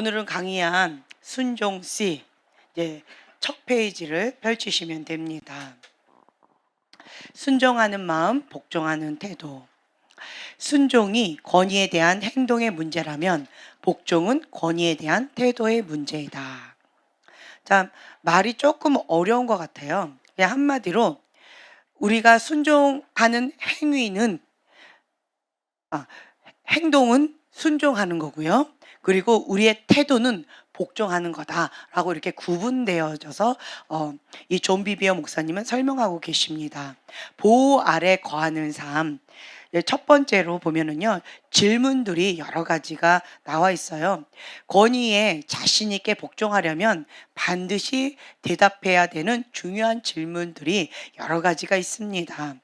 오늘은 강의한 순종 C 이제 첫 페이지를 펼치시면 됩니다. 순종하는 마음, 복종하는 태도. 순종이 권위에 대한 행동의 문제라면 복종은 권위에 대한 태도의 문제이다. 자, 말이 조금 어려운 것 같아요. 그냥 한마디로 우리가 순종하는 행동은 순종하는 거고요. 그리고 우리의 태도는 복종하는 거다라고 이렇게 구분되어져서 이 존 비비어 목사님은 설명하고 계십니다. 보호 아래 거하는 삶. 첫 번째로 보면은요, 질문들이 여러 가지가 나와 있어요. 권위에 자신 있게 복종하려면 반드시 대답해야 되는 중요한 질문들이 여러 가지가 있습니다.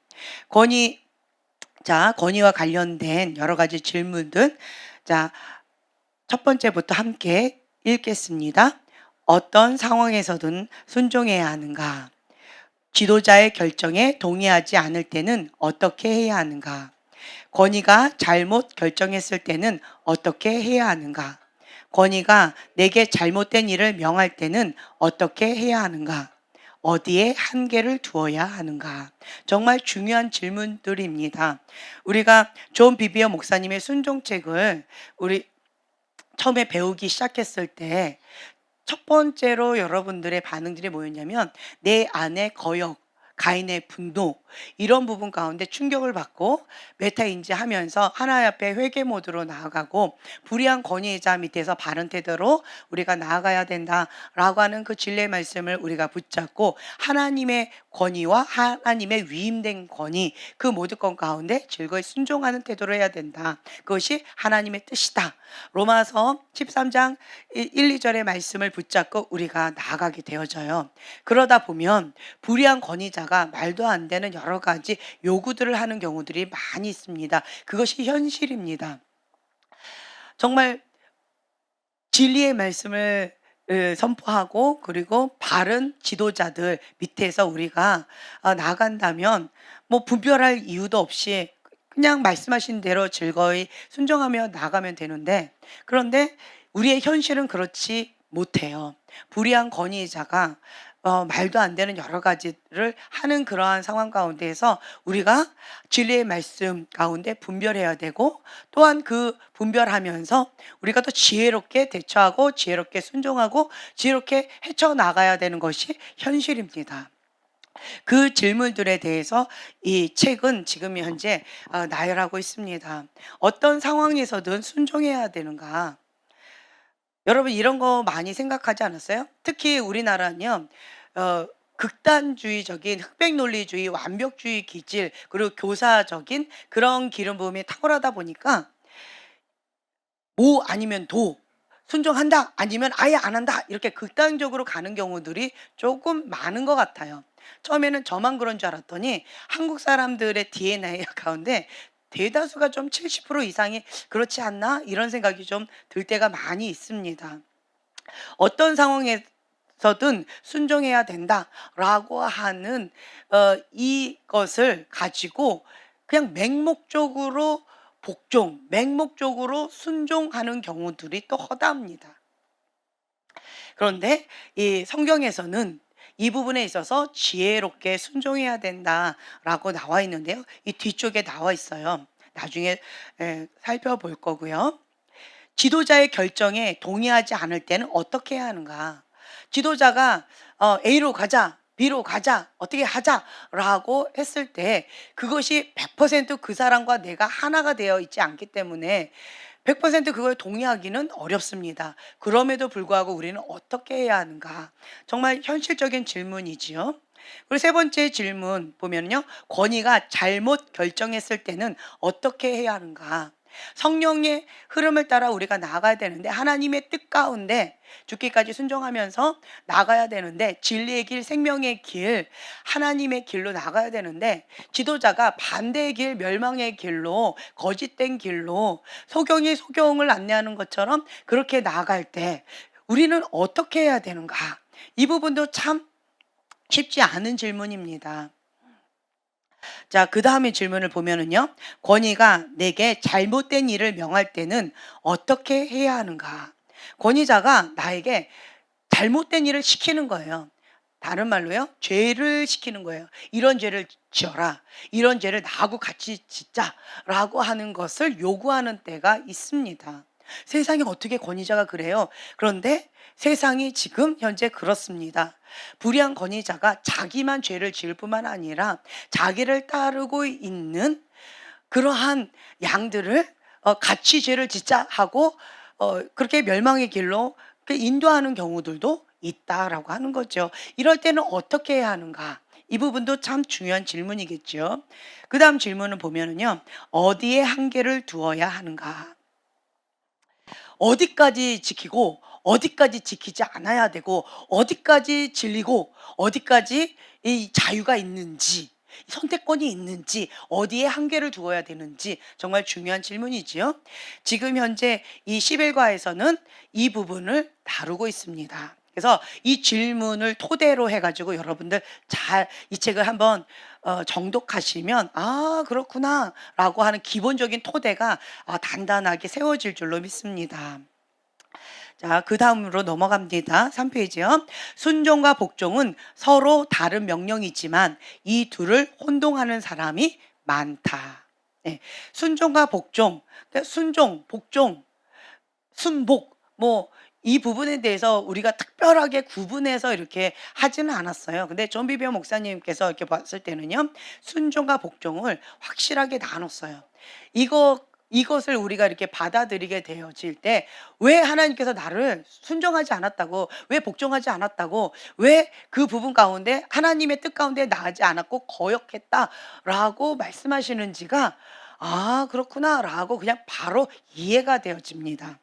권위와 관련된 여러 가지 질문들. 자, 첫 번째부터 함께 읽겠습니다. 어떤 상황에서든 순종해야 하는가? 지도자의 결정에 동의하지 않을 때는 어떻게 해야 하는가? 권위가 잘못 결정했을 때는 어떻게 해야 하는가? 권위가 내게 잘못된 일을 명할 때는 어떻게 해야 하는가? 어디에 한계를 두어야 하는가? 정말 중요한 질문들입니다. 우리가 존 비비어 목사님의 순종책을 우리 처음에 배우기 시작했을 때 첫 번째로 여러분들의 반응들이 뭐였냐면 내 안의 거역, 가인의 분노, 이런 부분 가운데 충격을 받고 메타인지하면서 하나님 앞에 회개 모드로 나아가고 불의한 권위자 밑에서 바른 태도로 우리가 나아가야 된다라고 하는 그 진리의 말씀을 우리가 붙잡고 하나님의 권위와 하나님의 위임된 권위, 그 모든 것 가운데 즐거이 순종하는 태도를 해야 된다. 그것이 하나님의 뜻이다. 로마서 13장 1, 2절의 말씀을 붙잡고 우리가 나아가게 되어져요. 그러다 보면 불의한 권위자가 말도 안 되는 여러 가지 요구들을 하는 경우들이 많이 있습니다. 그것이 현실입니다. 정말 진리의 말씀을 선포하고 그리고 바른 지도자들 밑에서 우리가 나간다면 뭐 분별할 이유도 없이 그냥 말씀하신 대로 즐거이 순종하며 나가면 되는데, 그런데 우리의 현실은 그렇지 못해요. 불의한 권위자가 말도 안 되는 여러 가지를 하는 그러한 상황 가운데에서 우리가 진리의 말씀 가운데 분별해야 되고, 또한 그 분별하면서 우리가 더 지혜롭게 대처하고 지혜롭게 순종하고 지혜롭게 헤쳐나가야 되는 것이 현실입니다. 그 질문들에 대해서 이 책은 지금 현재 나열하고 있습니다. 어떤 상황에서든 순종해야 되는가? 여러분 이런 거 많이 생각하지 않았어요? 특히 우리나라는요, 극단주의적인 흑백 논리주의, 완벽주의 기질, 그리고 교사적인 그런 기름 부음이 탁월하다 보니까 모 아니면 도, 순종한다 아니면 아예 안 한다, 이렇게 극단적으로 가는 경우들이 조금 많은 것 같아요. 처음에는 저만 그런 줄 알았더니 한국 사람들의 DNA 가운데 대다수가 좀 70% 이상이 그렇지 않나, 이런 생각이 좀 들 때가 많이 있습니다. 어떤 상황에서든 순종해야 된다라고 하는 이것을 가지고 그냥 맹목적으로 맹목적으로 순종하는 경우들이 또 허다합니다. 그런데 이 성경에서는 이 부분에 있어서 지혜롭게 순종해야 된다라고 나와 있는데요. 이 뒤쪽에 나와 있어요. 나중에 살펴볼 거고요. 지도자의 결정에 동의하지 않을 때는 어떻게 해야 하는가? 지도자가 A로 가자, B로 가자, 어떻게 하자라고 했을 때 그것이 100% 그 사람과 내가 하나가 되어 있지 않기 때문에 100% 그걸 동의하기는 어렵습니다. 그럼에도 불구하고 우리는 어떻게 해야 하는가? 정말 현실적인 질문이지요. 그리고 세 번째 질문 보면요, 권위가 잘못 결정했을 때는 어떻게 해야 하는가? 성령의 흐름을 따라 우리가 나아가야 되는데, 하나님의 뜻 가운데 죽기까지 순종하면서 나가야 되는데, 진리의 길, 생명의 길, 하나님의 길로 나가야 되는데, 지도자가 반대의 길, 멸망의 길로, 거짓된 길로 소경이 소경을 안내하는 것처럼 그렇게 나아갈 때 우리는 어떻게 해야 되는가? 이 부분도 참 쉽지 않은 질문입니다. 자, 그 다음에 질문을 보면은요, 권위가 내게 잘못된 일을 명할 때는 어떻게 해야 하는가? 권위자가 나에게 잘못된 일을 시키는 거예요. 다른 말로요, 죄를 시키는 거예요. 이런 죄를 지어라. 이런 죄를 나하고 같이 짓자라고 하는 것을 요구하는 때가 있습니다. 세상에 어떻게 권위자가 그래요? 그런데 세상이 지금 현재 그렇습니다. 불의한 권위자가 자기만 죄를 지을 뿐만 아니라 자기를 따르고 있는 그러한 양들을 같이 죄를 짓자 하고 그렇게 멸망의 길로 인도하는 경우들도 있다라고 하는 거죠. 이럴 때는 어떻게 해야 하는가? 이 부분도 참 중요한 질문이겠죠. 그 다음 질문을 보면은요, 어디에 한계를 두어야 하는가? 어디까지 지키고 어디까지 지키지 않아야 되고 어디까지 진리고 어디까지 이 자유가 있는지, 선택권이 있는지, 어디에 한계를 두어야 되는지 정말 중요한 질문이지요. 지금 현재 이 11과에서는 이 부분을 다루고 있습니다. 그래서 이 질문을 토대로 해가지고 여러분들 잘 이 책을 한번 정독하시면 그렇구나 라고 하는 기본적인 토대가 단단하게 세워질 줄로 믿습니다. 자, 그 다음으로 넘어갑니다. 3페이지요. 순종과 복종은 서로 다른 명령이지만 이 둘을 혼동하는 사람이 많다. 네. 순종과 복종, 그러니까 순종, 복종, 순복, 이 부분에 대해서 우리가 특별하게 구분해서 이렇게 하지는 않았어요. 근데 존 비비어 목사님께서 이렇게 봤을 때는요, 순종과 복종을 확실하게 나눴어요. 이것을 우리가 이렇게 받아들이게 되어질 때, 왜 하나님께서 나를 순종하지 않았다고, 왜 복종하지 않았다고, 왜 그 부분 가운데 하나님의 뜻 가운데 나가지 않았고 거역했다라고 말씀하시는지가 그렇구나라고 그냥 바로 이해가 되어집니다.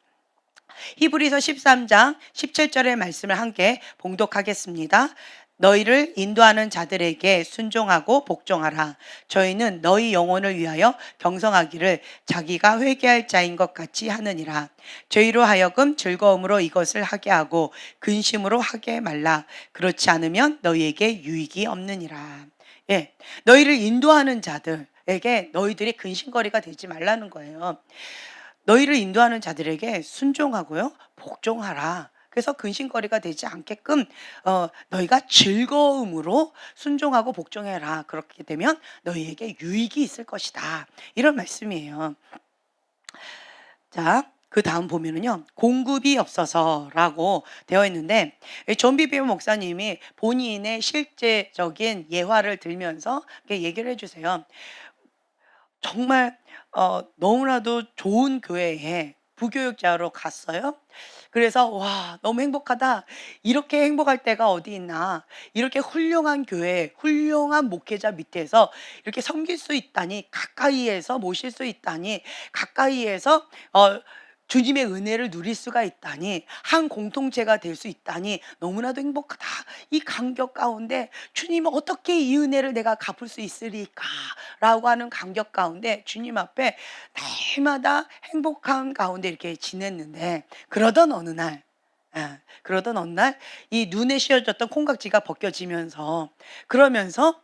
히브리서 13장 17절의 말씀을 함께 봉독하겠습니다. 너희를 인도하는 자들에게 순종하고 복종하라. 저희는 너희 영혼을 위하여 경성하기를 자기가 회개할 자인 것 같이 하느니라. 저희로 하여금 즐거움으로 이것을 하게 하고 근심으로 하게 말라. 그렇지 않으면 너희에게 유익이 없느니라. 예, 너희를 인도하는 자들에게 너희들이 근심거리가 되지 말라는 거예요. 너희를 인도하는 자들에게 순종하고요, 복종하라. 그래서 근심거리가 되지 않게끔 너희가 즐거움으로 순종하고 복종해라. 그렇게 되면 너희에게 유익이 있을 것이다. 이런 말씀이에요. 자, 그 다음 보면은요, 공급이 없어서라고 되어 있는데, 존 비비어 목사님이 본인의 실제적인 예화를 들면서 이렇게 얘기를 해주세요. 정말 너무나도 좋은 교회에 부교육자로 갔어요. 그래서 와, 너무 행복하다. 이렇게 행복할 때가 어디 있나. 이렇게 훌륭한 교회, 훌륭한 목회자 밑에서 이렇게 섬길 수 있다니, 가까이에서 모실 수 있다니, 가까이에서 주님의 은혜를 누릴 수가 있다니, 한 공동체가 될 수 있다니 너무나도 행복하다. 이 감격 가운데 주님, 어떻게 이 은혜를 내가 갚을 수 있으리까 라고 하는 감격 가운데 주님 앞에 날마다 행복한 가운데 이렇게 지냈는데, 그러던 어느 날 이 눈에 씌어졌던 콩깍지가 벗겨지면서, 그러면서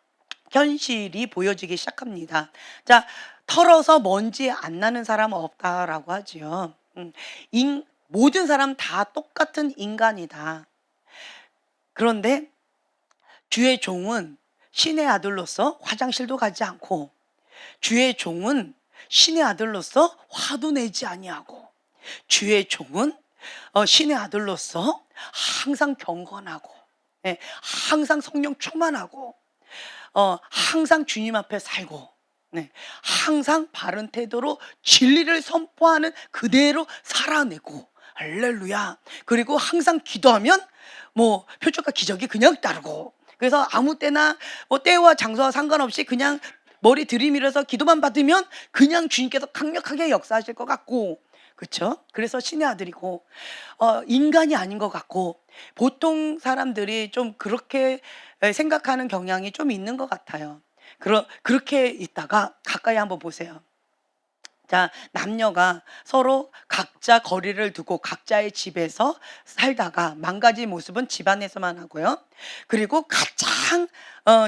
현실이 보여지기 시작합니다. 자, 털어서 먼지 안 나는 사람은 없다라고 하지요. 모든 사람 다 똑같은 인간이다. 그런데 주의 종은 신의 아들로서 화장실도 가지 않고, 주의 종은 신의 아들로서 화도 내지 아니하고, 주의 종은 신의 아들로서 항상 경건하고, 항상 성령 충만하고, 항상 주님 앞에 살고, 항상 바른 태도로 진리를 선포하는 그대로 살아내고, 할렐루야. 그리고 항상 기도하면 표적과 기적이 그냥 따르고, 그래서 아무 때나 때와 장소와 상관없이 그냥 머리 들이밀어서 기도만 받으면 그냥 주님께서 강력하게 역사하실 것 같고, 그렇죠? 그래서 신의 아들이고 인간이 아닌 것 같고, 보통 사람들이 좀 그렇게 생각하는 경향이 좀 있는 것 같아요. 그렇게 있다가 가까이 한번 보세요. 자, 남녀가 서로 각자 거리를 두고 각자의 집에서 살다가 망가진 모습은 집안에서만 하고요. 그리고 가장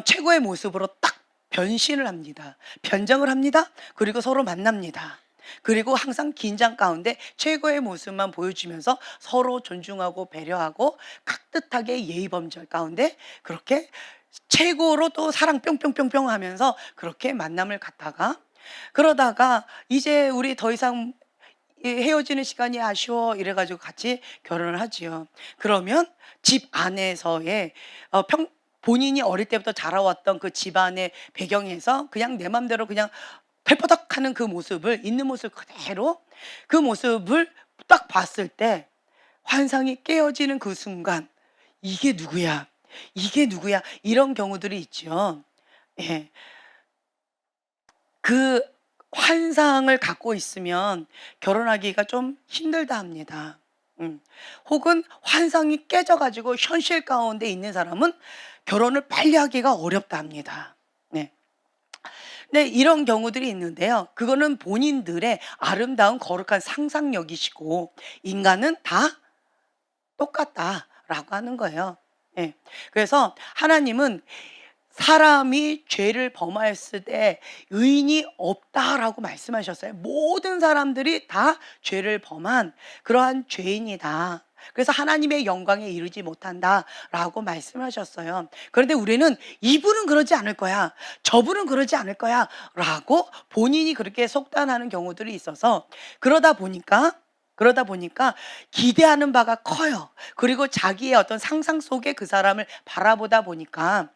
최고의 모습으로 딱 변신을 합니다. 변장을 합니다. 그리고 서로 만납니다. 그리고 항상 긴장 가운데 최고의 모습만 보여주면서 서로 존중하고 배려하고 깍듯하게 예의범절 가운데 그렇게 최고로 또 사랑 뿅뿅뿅뿅 하면서 그렇게 만남을 갖다가 그러다가 이제 우리 더 이상 헤어지는 시간이 아쉬워 이래 가지고 같이 결혼을 하지요. 그러면 집 안에서의 본인이 어릴 때부터 자라왔던 그 집안의 배경에서 그냥 내 맘대로 그냥 펄퍼덕하는 그 모습을 있는 모습 그대로 그 모습을 딱 봤을 때 환상이 깨어지는 그 순간 '이게 누구야? 이게 누구야?' 이런 경우들이 있죠. 예. 그 환상을 갖고 있으면 결혼하기가 좀 힘들다 합니다. 혹은 환상이 깨져 가지고 현실 가운데 있는 사람은 결혼을 빨리 하기가 어렵다 합니다. 네. 네, 이런 경우들이 있는데요. 그거는 본인들의 아름다운 거룩한 상상력이시고 인간은 다 똑같다라고 하는 거예요. 예. 그래서 하나님은 사람이 죄를 범하였을 때 의인이 없다라고 말씀하셨어요. 모든 사람들이 다 죄를 범한 그러한 죄인이다. 그래서 하나님의 영광에 이르지 못한다라고 말씀하셨어요. 그런데 우리는 이분은 그러지 않을 거야. 저분은 그러지 않을 거야. 라고 본인이 그렇게 속단하는 경우들이 있어서 그러다 보니까 기대하는 바가 커요. 그리고 자기의 어떤 상상 속에 그 사람을 바라보다 보니까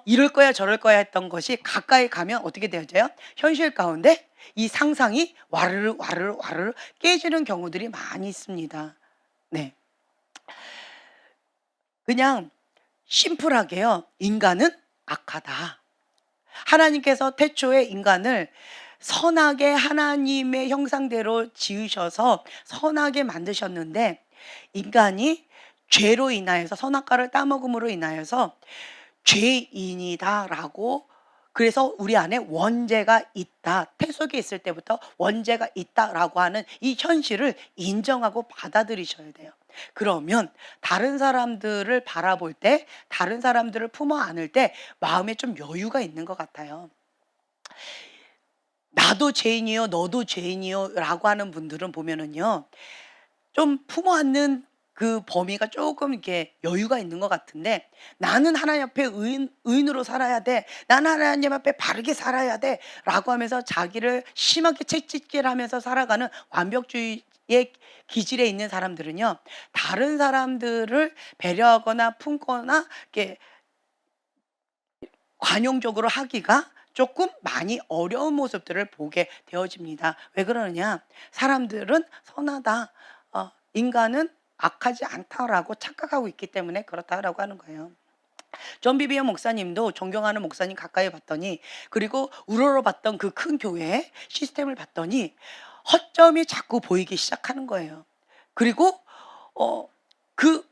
이럴 거야 저럴 거야 했던 것이 가까이 가면 어떻게 되어져요? 현실 가운데 이 상상이 와르르 와르르 와르르 깨지는 경우들이 많이 있습니다. 네. 그냥 심플하게요. 인간은 악하다. 하나님께서 태초에 인간을 선하게 하나님의 형상대로 지으셔서 선하게 만드셨는데 인간이 죄로 인하여서 선악과를 따먹음으로 인하여서 죄인이다라고 그래서 우리 안에 원죄가 있다. 태속에 있을 때부터 원죄가 있다라고 하는 이 현실을 인정하고 받아들이셔야 돼요. 그러면 다른 사람들을 바라볼 때, 다른 사람들을 품어 안을 때 마음에 좀 여유가 있는 것 같아요. "나도 죄인이요. 너도 죄인이요."라고 하는 분들은 보면은요. 좀 품어 안는 그 범위가 조금 이렇게 여유가 있는 것 같은데 '나는 하나님 앞에 의인으로 살아야 돼. 나는 하나님 앞에 바르게 살아야 돼.'라고 하면서 자기를 심하게 채찍질하면서 살아가는 완벽주의의 기질에 있는 사람들은요. 다른 사람들을 배려하거나 품거나 이렇게 관용적으로 하기가 조금 많이 어려운 모습들을 보게 되어집니다. 왜 그러느냐? 사람들은 '선하다. 인간은 악하지 않다.'라고 착각하고 있기 때문에 그렇다라고 하는 거예요. 존 비비언 목사님도 존경하는 목사님 가까이 봤더니 그리고 우러러봤던 그 큰 교회의 시스템을 봤더니 허점이 자꾸 보이기 시작하는 거예요. 그리고 그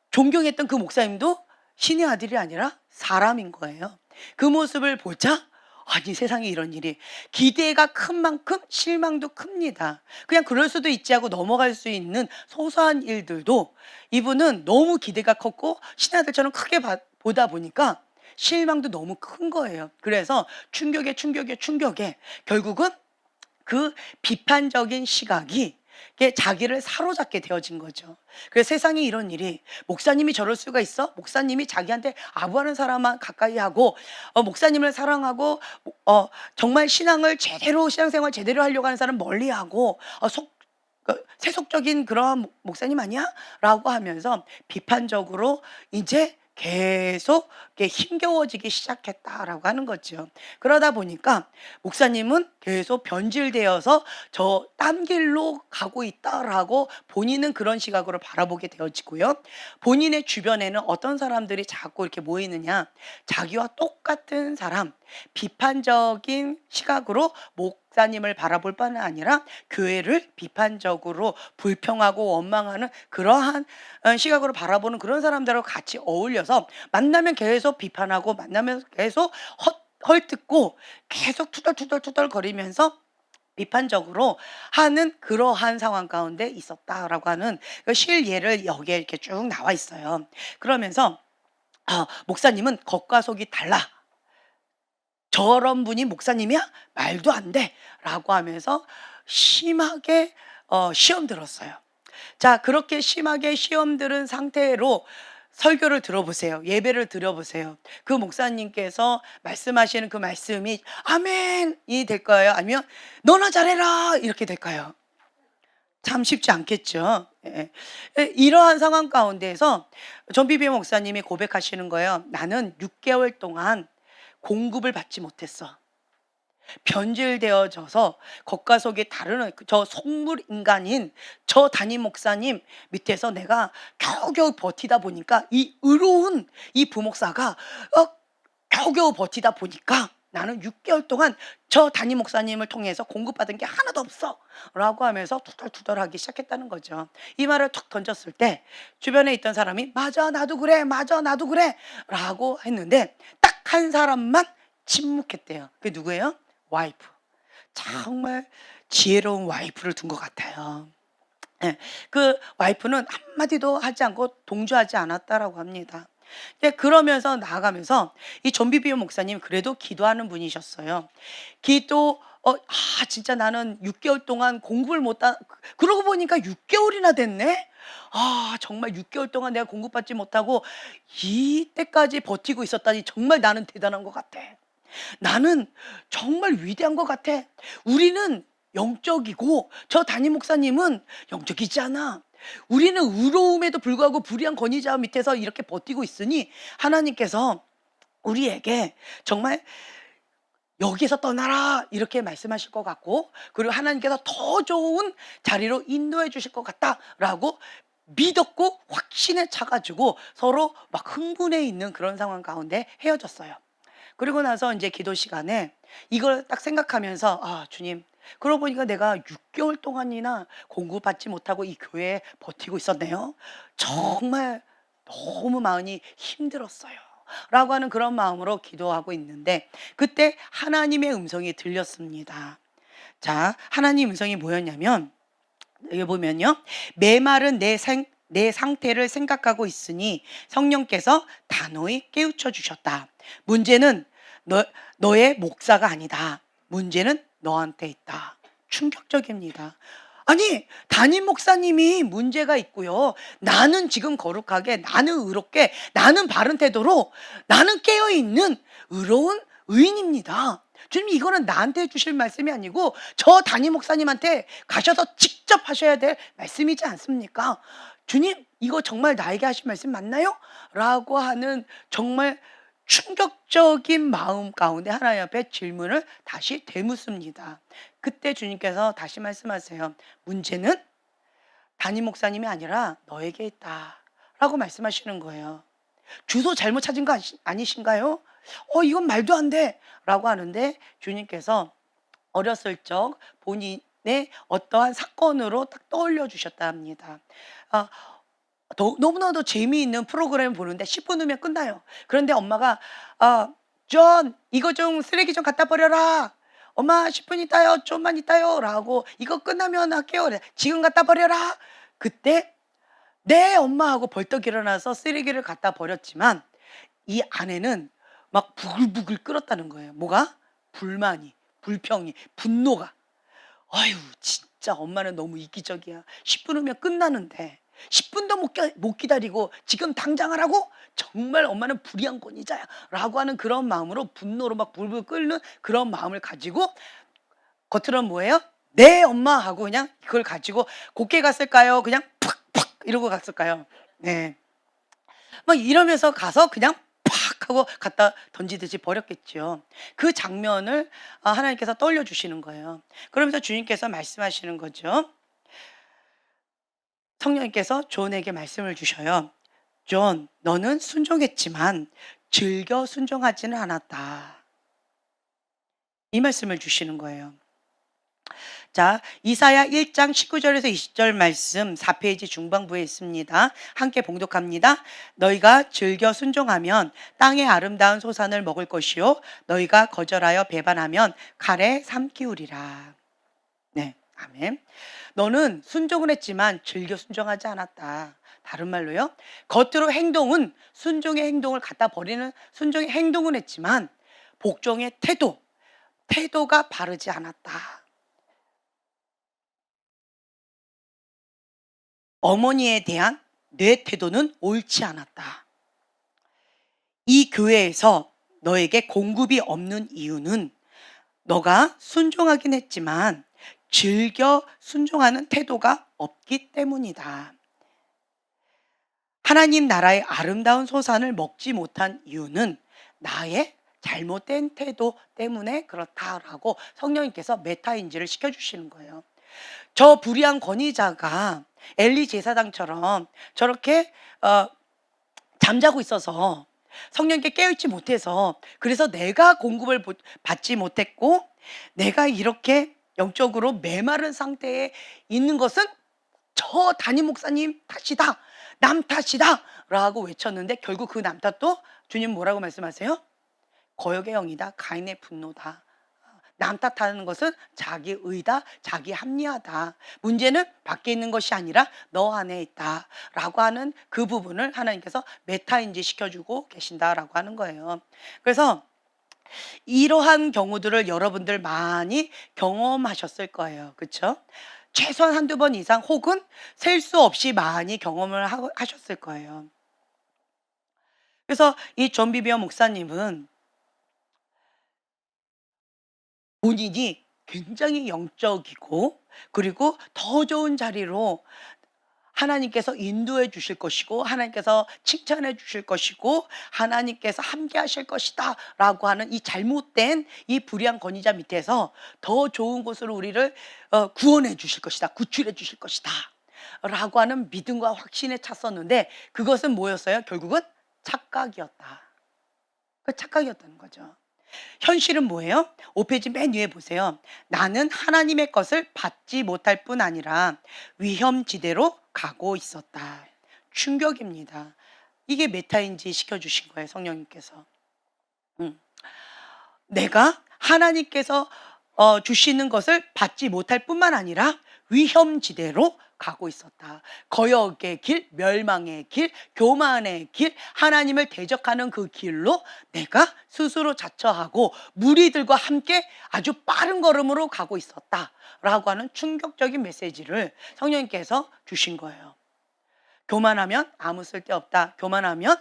존경했던 그 목사님도 신의 아들이 아니라 사람인 거예요. 그 모습을 보자 '아니 세상에 이런 일이.' 기대가 큰 만큼 실망도 큽니다. 그냥 '그럴 수도 있지.' 하고 넘어갈 수 있는 소소한 일들도 이분은 너무 기대가 컸고 신의 아들처럼 크게 보다 보니까 실망도 너무 큰 거예요. 그래서 충격에, 충격에, 충격에 결국은 그 비판적인 시각이 이게 자기를 사로잡게 되어진 거죠. 그래서 세상에 이런 일이 '목사님이 저럴 수가 있어? 목사님이 자기한테 아부하는 사람만 가까이 하고 목사님을 사랑하고 정말 신앙생활 제대로 하려고 하는 사람 멀리하고 세속적인 그러한 목사님 아니야?'라고 하면서 비판적으로 이제 계속 이렇게 힘겨워지기 시작했다라고 하는 거죠. 그러다 보니까 목사님은 계속 변질되어서 '저 딴 길로 가고 있다.'라고 본인은 그런 시각으로 바라보게 되어지고요. 본인의 주변에는 어떤 사람들이 자꾸 이렇게 모이느냐. 자기와 똑같은 사람, 비판적인 시각으로 목사님을 바라볼 뿐만 아니라 교회를 비판적으로 불평하고 원망하는 그러한 시각으로 바라보는 그런 사람들하고 같이 어울려서 만나면 계속 비판하고 만나면 계속 헐뜯고 계속 투덜투덜투덜거리면서 비판적으로 하는 그러한 상황 가운데 있었다라고 하는 그 실예를 여기에 이렇게 쭉 나와 있어요. 그러면서 목사님은 겉과 속이 달라. "저런 분이 목사님이야? 말도 안 돼." 라고 하면서 심하게 시험 들었어요. 자, 그렇게 심하게 시험 들은 상태로 설교를 들어보세요. 예배를 들어보세요. 그 목사님께서 말씀하시는 그 말씀이 아멘이 될까요? 아니면 너나 잘해라 이렇게 될까요? 참 쉽지 않겠죠. 예. 이러한 상황 가운데에서 전비비 목사님이 고백하시는 거예요. 나는 6개월 동안 공급을 받지 못했어. 변질되어져서 겉과 속이 다른 저 속물 인간인 저 담임 목사님 밑에서 내가 겨우겨우 버티다 보니까 이 의로운 이 부목사가 겨우겨우 버티다 보니까 나는 6개월 동안 저 담임 목사님을 통해서 공급받은 게 하나도 없어 라고 하면서 투덜투덜하기 시작했다는 거죠. 이 말을 툭 던졌을 때 주변에 있던 사람이 맞아 나도 그래 맞아 나도 그래 라고 했는데 딱 한 사람만 침묵했대요. 그게 누구예요? 와이프. 정말 지혜로운 와이프를 둔 것 같아요. 예. 그 와이프는 한마디도 하지 않고 동조하지 않았다라고 합니다. 그러면서 나아가면서 이 존비비오 목사님 그래도 기도하는 분이셨어요. 기도 진짜 나는 6개월 동안 공부를 못 하 그러고 보니까 6개월이나 됐네. 정말 6개월 동안 내가 공부받지 못하고 이때까지 버티고 있었다니 정말 나는 대단한 것 같아. 나는 정말 위대한 것 같아. 우리는 영적이고 저 담임 목사님은 영적이지 않아. 우리는 의로움에도 불구하고 불의한 권위자 밑에서 이렇게 버티고 있으니 하나님께서 우리에게 정말 여기서 떠나라 이렇게 말씀하실 것 같고 그리고 하나님께서 더 좋은 자리로 인도해 주실 것 같다라고 믿었고 확신에 차가지고 서로 막 흥분해 있는 그런 상황 가운데 헤어졌어요. 그리고 나서 이제 기도 시간에 이걸 딱 생각하면서 주님 그러고 보니까 내가 6개월 동안이나 공부받지 못하고 이 교회에 버티고 있었네요. 정말 너무 마음이 힘들었어요. 라고 하는 그런 마음으로 기도하고 있는데 그때 하나님의 음성이 들렸습니다. 자, 하나님 음성이 뭐였냐면 여기 보면요. 메마른 내 상태를 생각하고 있으니 성령께서 단호히 깨우쳐 주셨다. 문제는 너의 목사가 아니다. 문제는 너한테 있다. 충격적입니다. 아니, 담임 목사님이 문제가 있고요. 나는 지금 거룩하게, 나는 의롭게, 나는 바른 태도로, 나는 깨어있는 의로운 의인입니다. 주님, 이거는 나한테 해주실 말씀이 아니고 저 담임 목사님한테 가셔서 직접 하셔야 될 말씀이지 않습니까? 주님, 이거 정말 나에게 하신 말씀 맞나요? 라고 하는 정말 충격적인 마음 가운데 하나님 앞에 질문을 다시 되묻습니다. 그때 주님께서 다시 말씀하세요. 문제는 담임 목사님이 아니라 너에게 있다. 라고 말씀하시는 거예요. 주소 잘못 찾은 거 아니신가요? 이건 말도 안 돼. 라고 하는데 주님께서 어렸을 적 본인의 어떠한 사건으로 딱 떠올려 주셨다 합니다. 너무나도 재미있는 프로그램을 보는데 10분 후면 끝나요. 그런데 엄마가 존 이거 좀 쓰레기 좀 갖다 버려라. 엄마 10분 있다요. 좀만 있다요. 라고 이거 끝나면 할게요. 그래. 지금 갖다 버려라. 그때 네 엄마 하고 벌떡 일어나서 쓰레기를 갖다 버렸지만 이 아내는 막 부글부글 끓었다는 거예요. 뭐가? 불만이, 불평이, 분노가. 아유 진짜 엄마는 너무 이기적이야. 10분 후면 끝나는데 10분도 못 기다리고 지금 당장 하라고? 정말 엄마는 불의한 권위자야 라고 하는 그런 마음으로 분노로 막 불불 끓는 그런 마음을 가지고 겉으로는 뭐예요? 네 엄마 하고 그냥 그걸 가지고 곱게 갔을까요? 그냥 팍팍 이러고 갔을까요? 네. 막 이러면서 가서 그냥 팍 하고 갖다 던지듯이 버렸겠죠. 그 장면을 하나님께서 떠올려 주시는 거예요. 그러면서 주님께서 말씀하시는 거죠. 성령님께서 존에게 말씀을 주셔요. 존, 너는 순종했지만 즐겨 순종하지는 않았다. 이 말씀을 주시는 거예요. 자, 이사야 1장 19절에서 20절 말씀 4페이지 중반부에 있습니다. 함께 봉독합니다. 너희가 즐겨 순종하면 땅의 아름다운 소산을 먹을 것이요 너희가 거절하여 배반하면 칼에 삼키우리라. 네, 아멘. 너는 순종을 했지만 즐겨 순종하지 않았다. 다른 말로요. 겉으로 행동은 순종의 행동을 갖다 버리는 순종의 행동은 했지만 복종의 태도가 바르지 않았다. 어머니에 대한 내 태도는 옳지 않았다. 이 교회에서 너에게 공급이 없는 이유는 너가 순종하긴 했지만 즐겨 순종하는 태도가 없기 때문이다. 하나님 나라의 아름다운 소산을 먹지 못한 이유는 나의 잘못된 태도 때문에 그렇다라고 성령님께서 메타인지를 시켜주시는 거예요. 저 불의한 권위자가 엘리 제사장처럼 저렇게 잠자고 있어서 성령님께 깨어있지 못해서, 그래서 내가 공급을 받지 못했고 내가 이렇게 영적으로 메마른 상태에 있는 것은 저 담임 목사님 탓이다, 남 탓이다 라고 외쳤는데, 결국 그 남 탓도 주님 뭐라고 말씀하세요? 거역의 영이다, 가인의 분노다. 남 탓하는 것은 자기 의다, 자기 합리화다. 문제는 밖에 있는 것이 아니라 너 안에 있다 라고 하는 그 부분을 하나님께서 메타인지 시켜주고 계신다라고 하는 거예요. 그래서 이러한 경우들을 여러분들 많이 경험하셨을 거예요. 그렇죠? 최소한 한두 번 이상 혹은 셀 수 없이 많이 경험을 하셨을 거예요. 그래서 이 존 비비어 목사님은 본인이 굉장히 영적이고, 그리고 더 좋은 자리로 하나님께서 인도해 주실 것이고, 하나님께서 칭찬해 주실 것이고, 하나님께서 함께 하실 것이다 라고 하는 이 잘못된 이 불의한 권위자 밑에서 더 좋은 곳으로 우리를 구원해 주실 것이다, 구출해 주실 것이다 라고 하는 믿음과 확신에 찼었는데, 그것은 뭐였어요? 결국은 착각이었다. 그 착각이었다는 거죠. 현실은 뭐예요? 5페이지 맨 위에 보세요. 나는 하나님의 것을 받지 못할 뿐 아니라 위험지대로 가고 있었다. 충격입니다. 이게 메타인지 시켜주신 거예요, 성령님께서. 내가 하나님께서 주시는 것을 받지 못할 뿐만 아니라 위험지대로 가고 있었다. 거역의 길, 멸망의 길, 교만의 길, 하나님을 대적하는 그 길로 내가 스스로 자처하고 무리들과 함께 아주 빠른 걸음으로 가고 있었다 라고 하는 충격적인 메시지를 성령님께서 주신 거예요. 교만하면 아무 쓸데없다. 교만하면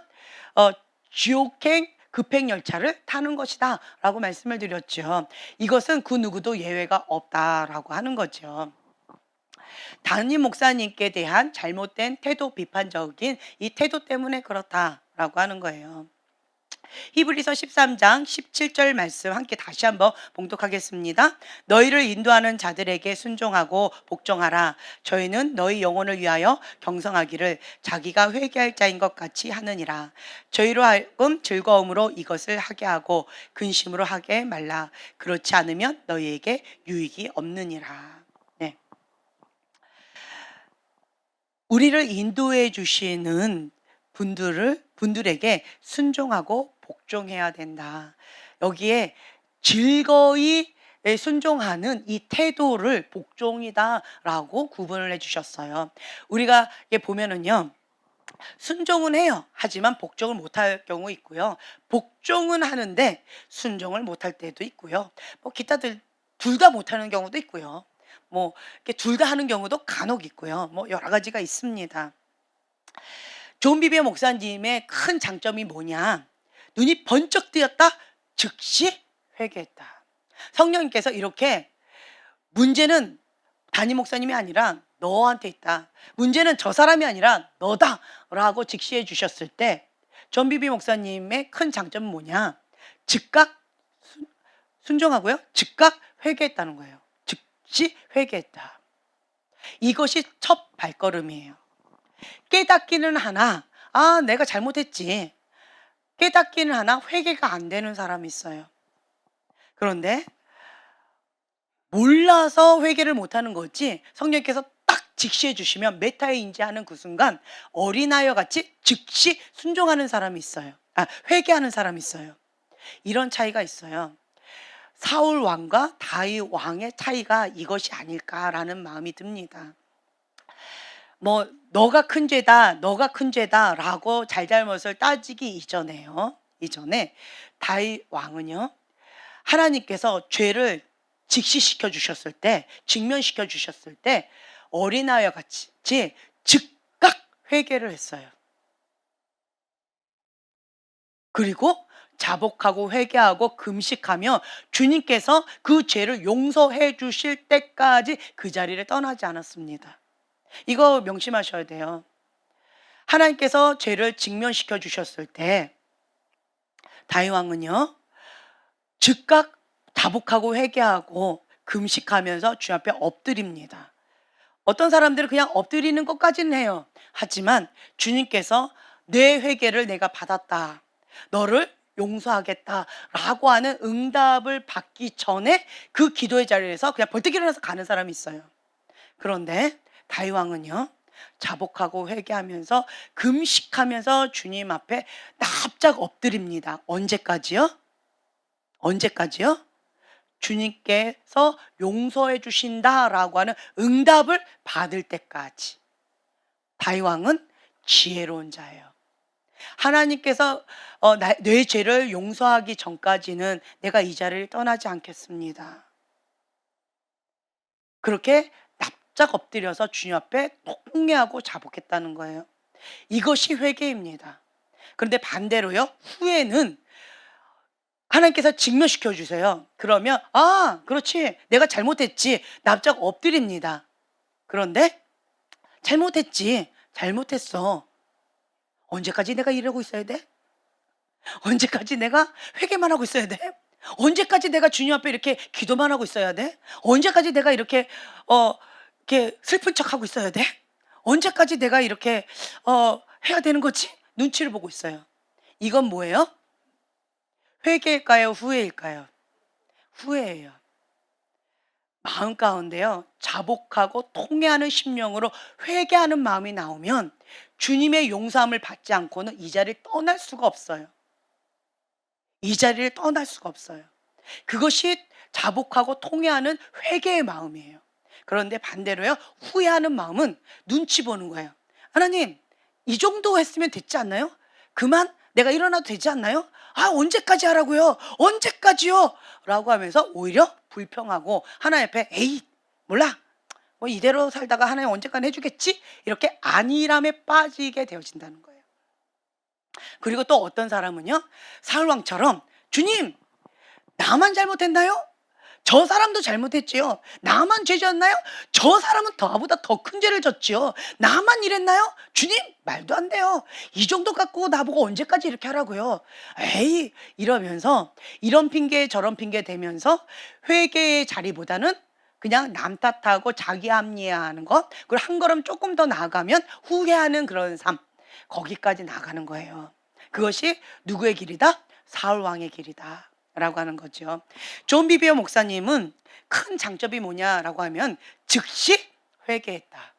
지옥행 급행열차를 타는 것이다 라고 말씀을 드렸죠. 이것은 그 누구도 예외가 없다라고 하는 거죠. 담임 목사님께 대한 잘못된 태도, 비판적인 이 태도 때문에 그렇다라고 하는 거예요. 히브리서 13장 17절 말씀 함께 다시 한번 봉독하겠습니다. 너희를 인도하는 자들에게 순종하고 복종하라. 저희는 너희 영혼을 위하여 경성하기를 자기가 회개할 자인 것 같이 하느니라. 저희로 하여금 즐거움으로 이것을 하게 하고 근심으로 하게 말라. 그렇지 않으면 너희에게 유익이 없느니라. 네. 우리를 인도해 주시는 분들에게 순종하고 복종해야 된다. 여기에 즐거이 순종하는 이 태도를 복종이다라고 구분을 해주셨어요. 우리가 보면은요, 순종은 해요. 하지만 복종을 못할 경우 있고요. 복종은 하는데 순종을 못할 때도 있고요. 뭐 기타들 둘 다 못하는 경우도 있고요. 뭐 둘 다 하는 경우도 간혹 있고요. 뭐 여러 가지가 있습니다. 존 비비어 목사님의 큰 장점이 뭐냐? 눈이 번쩍 뜨였다, 즉시 회개했다. 성령님께서 이렇게 문제는 담임 목사님이 아니라 너한테 있다, 문제는 저 사람이 아니라 너다 라고 직시해 주셨을 때 존 비비어 목사님의 큰 장점은 뭐냐? 즉각 순종하고요, 즉각 회개했다는 거예요. 즉시 회개했다. 이것이 첫 발걸음이에요. 깨닫기는 하나, 내가 잘못했지. 깨닫기는 하나 회개가 안 되는 사람이 있어요. 그런데 몰라서 회개를 못하는 거지, 성령께서 딱 직시해 주시면 메타에 인지하는 그 순간 어린아이와 같이 즉시 순종하는 사람이 있어요. 회개하는 사람이 있어요. 이런 차이가 있어요. 사울 왕과 다윗 왕의 차이가 이것이 아닐까라는 마음이 듭니다. 뭐 너가 큰 죄다, 너가 큰 죄다라고 잘잘못을 따지기 이전에 다윗 왕은요, 하나님께서 죄를 직시시켜 주셨을 때, 직면시켜 주셨을 때 어린아이와 같이 즉각 회개를 했어요. 그리고 자복하고 회개하고 금식하며 주님께서 그 죄를 용서해 주실 때까지 그 자리를 떠나지 않았습니다. 이거 명심하셔야 돼요. 하나님께서 죄를 직면시켜 주셨을 때 다윗 왕은요, 즉각 자복하고 회개하고 금식하면서 주 앞에 엎드립니다. 어떤 사람들은 그냥 엎드리는 것까지는 해요. 하지만 주님께서 내 회개를 내가 받았다, 너를 용서하겠다라고 하는 응답을 받기 전에 그 기도의 자리에서 그냥 벌떡 일어나서 가는 사람이 있어요. 그런데 다윗 왕은요, 자복하고 회개하면서 금식하면서 주님 앞에 납작 엎드립니다. 언제까지요? 언제까지요? 주님께서 용서해 주신다라고 하는 응답을 받을 때까지. 다윗 왕은 지혜로운 자예요. 하나님께서 내 죄를 용서하기 전까지는 내가 이 자리를 떠나지 않겠습니다. 그렇게 납작 엎드려서 주님 앞에 통회하고 자복했다는 거예요. 이것이 회개입니다. 그런데 반대로요, 후회는 하나님께서 직면시켜 주세요. 그러면 그렇지, 내가 잘못했지, 납작 엎드립니다. 그런데 잘못했지, 잘못했어. 언제까지 내가 이러고 있어야 돼? 언제까지 내가 회개만 하고 있어야 돼? 언제까지 내가 주님 앞에 이렇게 기도만 하고 있어야 돼? 언제까지 내가 이렇게 슬픈 척하고 있어야 돼? 언제까지 내가 이렇게 해야 되는 거지? 눈치를 보고 있어요. 이건 뭐예요? 회개일까요? 후회일까요? 후회예요. 마음 가운데요, 자복하고 통회하는 심령으로 회개하는 마음이 나오면 주님의 용서함을 받지 않고는 이 자리를 떠날 수가 없어요. 이 자리를 떠날 수가 없어요. 그것이 자복하고 통회하는 회개의 마음이에요. 그런데 반대로요, 후회하는 마음은 눈치 보는 거예요. 하나님, 이 정도 했으면 됐지 않나요? 그만 내가 일어나도 되지 않나요? 언제까지 하라고요? 언제까지요? 라고 하면서 오히려 불평하고 하나님 앞에 에이 몰라, 뭐 이대로 살다가 하나님 언제까지 해주겠지? 이렇게 안일함에 빠지게 되어진다는 거예요. 그리고 또 어떤 사람은요, 사울왕처럼 주님, 나만 잘못했나요? 저 사람도 잘못했지요. 나만 죄졌나요? 저 사람은 나보다 더 큰 죄를 졌지요. 나만 이랬나요? 주님, 말도 안 돼요. 이 정도 갖고 나보고 언제까지 이렇게 하라고요? 에이, 이러면서 이런 핑계 저런 핑계 대면서 회개의 자리보다는 그냥 남 탓하고 자기 합리화하는 것, 그리고 한 걸음 조금 더 나아가면 후회하는 그런 삶, 거기까지 나가는 거예요. 그것이 누구의 길이다? 사울 왕의 길이다 라고 하는 거죠. 존 비비어 목사님은 큰 장점이 뭐냐라고 하면 즉시 회개했다.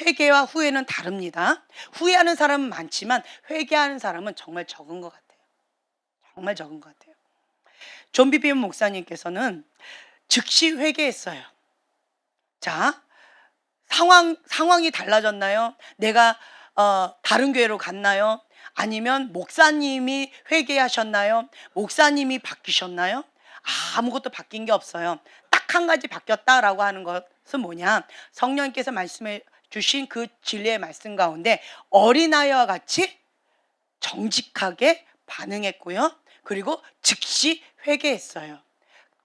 회개와 후회는 다릅니다. 후회하는 사람은 많지만 회개하는 사람은 정말 적은 것 같아요. 정말 적은 것 같아요. 존 비비어 목사님께서는 즉시 회개했어요. 자, 상황이 달라졌나요? 내가 다른 교회로 갔나요? 아니면 목사님이 회개하셨나요? 목사님이 바뀌셨나요? 아무것도 바뀐 게 없어요. 딱 한 가지 바뀌었다라고 하는 것은 뭐냐? 성령님께서 말씀해 주신 그 진리의 말씀 가운데 어린아이와 같이 정직하게 반응했고요. 그리고 즉시 회개했어요.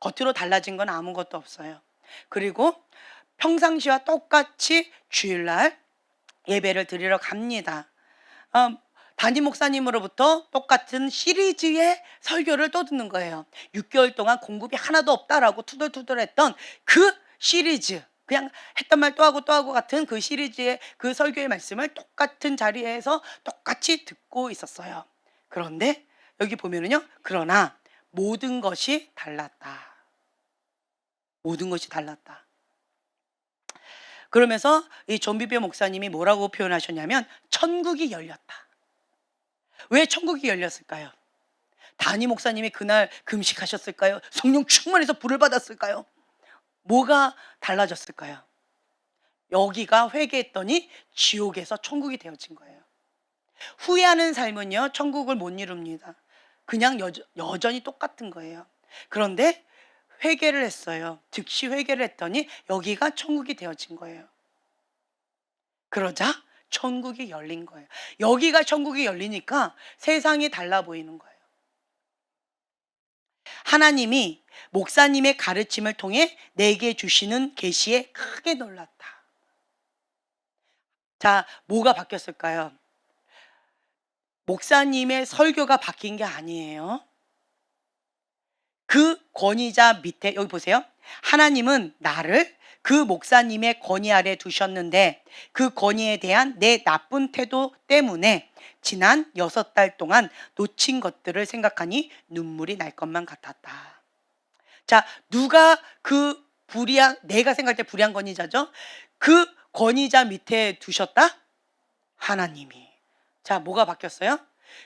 겉으로 달라진 건 아무것도 없어요. 그리고 평상시와 똑같이 주일날 예배를 드리러 갑니다. 담임 목사님으로부터 똑같은 시리즈의 설교를 또 듣는 거예요. 6개월 동안 공급이 하나도 없다라고 투덜투덜했던 그 시리즈, 그냥 했던 말 또 하고 또 하고 같은 그 시리즈의 그 설교의 말씀을 똑같은 자리에서 똑같이 듣고 있었어요. 그런데 여기 보면은요, 그러나 모든 것이 달랐다. 모든 것이 달랐다. 그러면서 이 존 비비어 목사님이 뭐라고 표현하셨냐면 천국이 열렸다. 왜 천국이 열렸을까요? 담임 목사님이 그날 금식하셨을까요? 성령 충만해서 불을 받았을까요? 뭐가 달라졌을까요? 여기가 회개했더니 지옥에서 천국이 되어진 거예요. 후회하는 삶은요, 천국을 못 이룹니다. 그냥 여전히 똑같은 거예요. 그런데 회개를 했어요. 즉시 회개를 했더니 여기가 천국이 되어진 거예요. 그러자 천국이 열린 거예요. 여기가 천국이 열리니까 세상이 달라 보이는 거예요. 하나님이 목사님의 가르침을 통해 내게 주시는 계시에 크게 놀랐다. 자, 뭐가 바뀌었을까요? 목사님의 설교가 바뀐 게 아니에요. 그 권위자 밑에 여기 보세요. 하나님은 나를 그 목사님의 권위 아래 두셨는데 그 권위에 대한 내 나쁜 태도 때문에 지난 6달 동안 놓친 것들을 생각하니 눈물이 날 것만 같았다. 자, 누가 그 내가 생각할 때 불의한 권위자죠? 그 권위자 밑에 두셨다? 하나님이. 자, 뭐가 바뀌었어요?